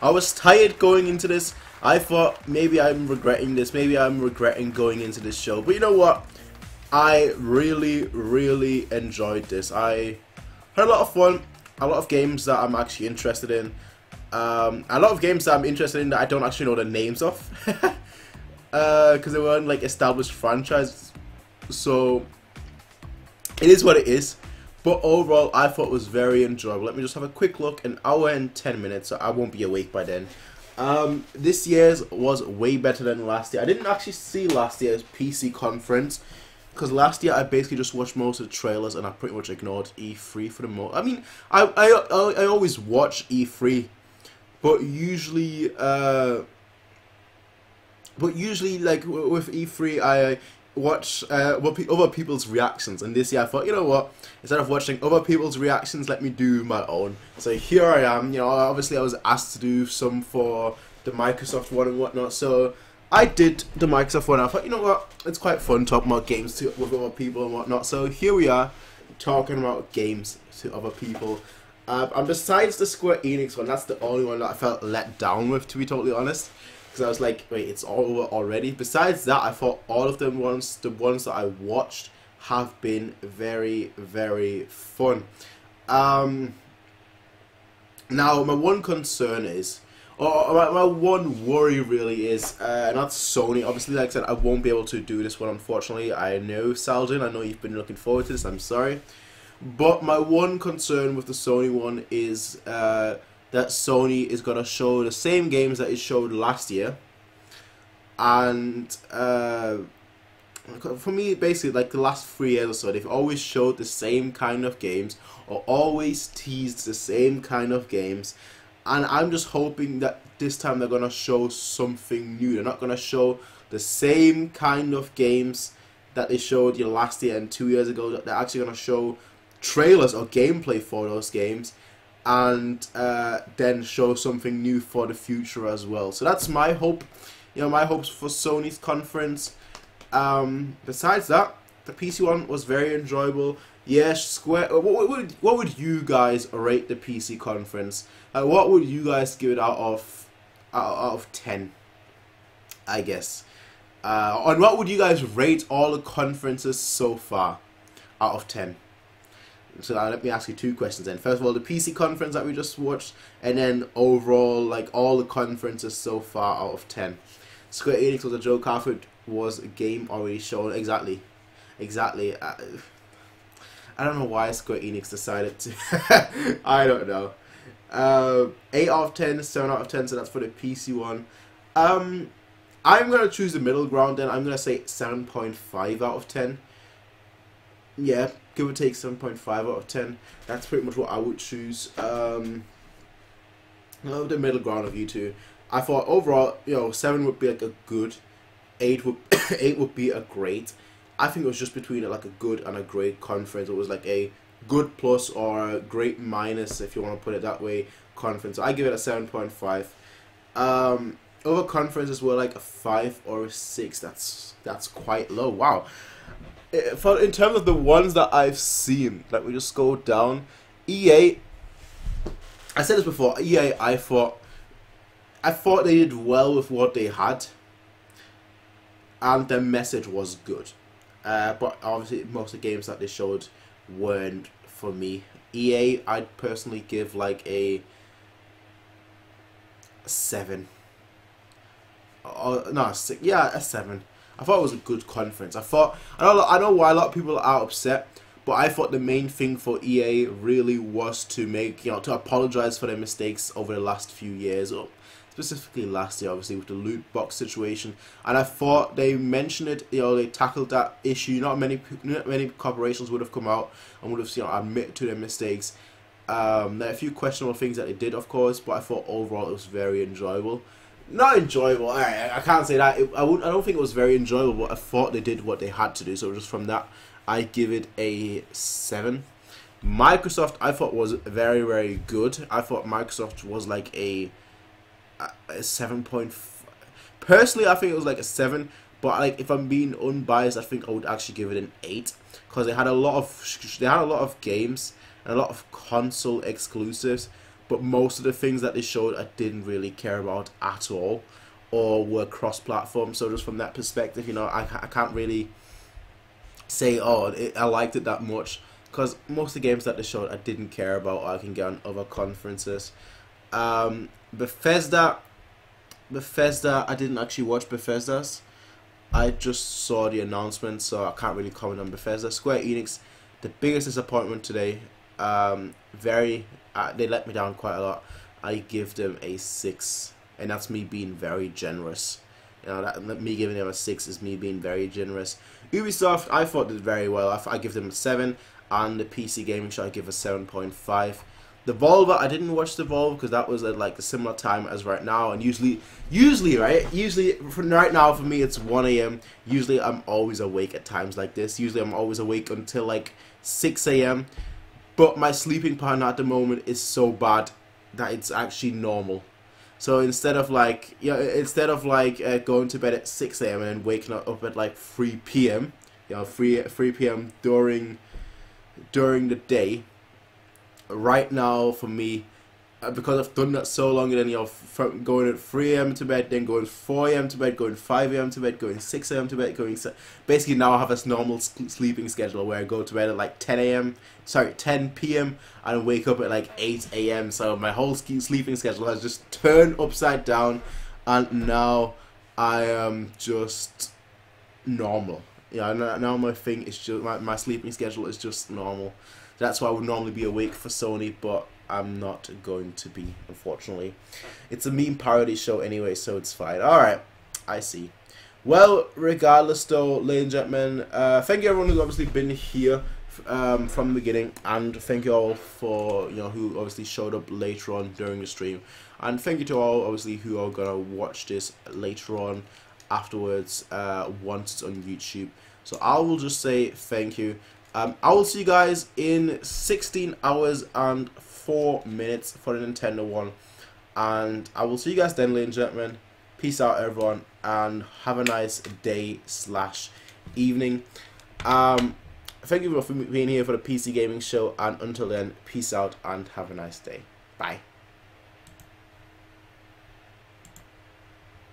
I was tired going into this. I thought maybe I'm regretting this. Maybe I'm regretting going into this show. But you know what? I really, really enjoyed this. I had a lot of fun. A lot of games that I'm actually interested in. A lot of games that I'm interested in that I don't actually know the names of. Because they weren't like established franchises. So it is what it is. But overall, I thought it was very enjoyable. Let me just have a quick look. An hour and 10 minutes, so I won't be awake by then. This year's was way better than last year. I didn't actually see last year's PC conference, because last year I basically just watched most of the trailers and I pretty much ignored E3 for the most. I mean, I always watch E3, but usually like with E3 I watch other people's reactions, and this year I thought, you know what, instead of watching other people's reactions, let me do my own. So here I am. You know, obviously I was asked to do some for the Microsoft one and whatnot, so I did the Microsoft one. I thought, you know what, it's quite fun talking about games with other people and whatnot. So here we are talking about games to other people. And besides the Square Enix one, that's the only one that I felt let down with, to be totally honest. Because I was like, wait, it's all over already. Besides that, I thought all of them ones, the ones that I watched, have been very, very fun. Now, my one concern is, or my one worry really is, and that's Sony. Obviously, like I said, I won't be able to do this one, unfortunately. I know, Saldin, I know you've been looking forward to this. I'm sorry. But my one concern with the Sony one is that Sony is going to show the same games that it showed last year. And for me, basically, like the last 3 years or so, they've always showed the same kind of games, or always teased the same kind of games. And I'm just hoping that this time they're going to show something new. They're not going to show the same kind of games that they showed you last year and 2 years ago. They're actually going to show trailers or gameplay for those games, and then show something new for the future as well. So that's my hope. You know, my hopes for Sony's conference. Besides that, the PC one was very enjoyable. Yes, Square. What would you guys rate the PC conference? What would you guys give it out of 10? I guess. And what would you guys rate all the conferences so far out of 10? So let me ask you 2 questions then. First of all, the PC conference that we just watched, and then overall, like all the conferences so far out of 10. Square Enix was a joke. Halfway was a game already shown. Exactly. I don't know why Square Enix decided to. I don't know. 8 out of 10, 7 out of 10. So that's for the PC one. I'm gonna choose the middle ground. Then I'm gonna say 7.5 out of 10. Yeah, give or take 7.5 out of 10. That's pretty much what I would choose. The middle ground of you two. I thought overall, you know, 7 would be like a good, 8 would be a great. I think it was just between like a good and a great conference. It was like a good plus or a great minus, if you want to put it that way, conference. So I give it a 7.5. Other conferences were like a 5 or a 6. That's quite low. Wow. In terms of the ones that I've seen, let me just go down. EA, I said this before, EA, I thought they did well with what they had, and their message was good. But obviously most of the games that they showed weren't for me. EA, I'd personally give like a 7. No, a 6. Yeah, a 7. I thought it was a good conference. I know why a lot of people are upset, but I thought the main thing for EA really was to to apologize for their mistakes over the last few years, or specifically last year, obviously, with the loot box situation. And I thought they mentioned it, they tackled that issue. Not many corporations would have come out and would have, admit to their mistakes. There are a few questionable things that they did, of course, but I thought overall it was very enjoyable. Not enjoyable, I can't say that. I don't think it was very enjoyable, but I thought they did what they had to do. So just from that, I give it a 7. Microsoft, I thought, was very, very good. I thought Microsoft was like a 7. Personally, I think it was like a 7. But like, if I'm being unbiased, I think I would actually give it an 8, because they had a lot of games and a lot of console exclusives. But most of the things that they showed, I didn't really care about at all, or were cross-platform. So just from that perspective, I can't really say, oh, I liked it that much, because most of the games that they showed, I didn't care about, or I can get on other conferences. Bethesda, I didn't actually watch Bethesda's. I just saw the announcement, so I can't really comment on Bethesda. Square Enix, the biggest disappointment today. They let me down quite a lot. I give them a 6, and that's me being very generous. Me giving them a 6 is me being very generous. Ubisoft, I thought did very well. I give them a 7, and the PC Gaming Show I give a 7.5. Devolver, I didn't watch Devolver because that was at like a similar time as right now, and usually from right now for me it's 1 AM. Usually I'm always awake at times like this. Usually I'm always awake until like 6 AM. But my sleeping pattern at the moment is so bad that it's actually normal. So instead of like going to bed at 6 AM and then waking up at like 3 PM, 3 PM during the day, right now for me, because I've done that so long, and then from going at 3 AM to bed, then going 4 AM to bed, going 5 AM to bed, going 6 AM to bed, basically now I have a normal sleeping schedule where I go to bed at like 10 PM and wake up at like 8 AM. So my whole sleeping schedule has just turned upside down, and now I am just normal. Now my thing is just my sleeping schedule is just normal. That's why I would normally be awake for Sony, but I'm not going to be, unfortunately. It's a meme parody show anyway, so it's fine. Alright, I see. Well, regardless though, ladies and gentlemen, thank you everyone who's obviously been here from the beginning, and thank you all for, who obviously showed up later on during the stream. And thank you to all, obviously, who are going to watch this later on afterwards, once it's on YouTube. So I will just say thank you. I will see you guys in 16 hours and 4 minutes for the Nintendo one. And I will see you guys then, ladies and gentlemen. Peace out, everyone. And have a nice day / evening. Thank you for being here for the PC Gaming Show. And until then, peace out and have a nice day. Bye.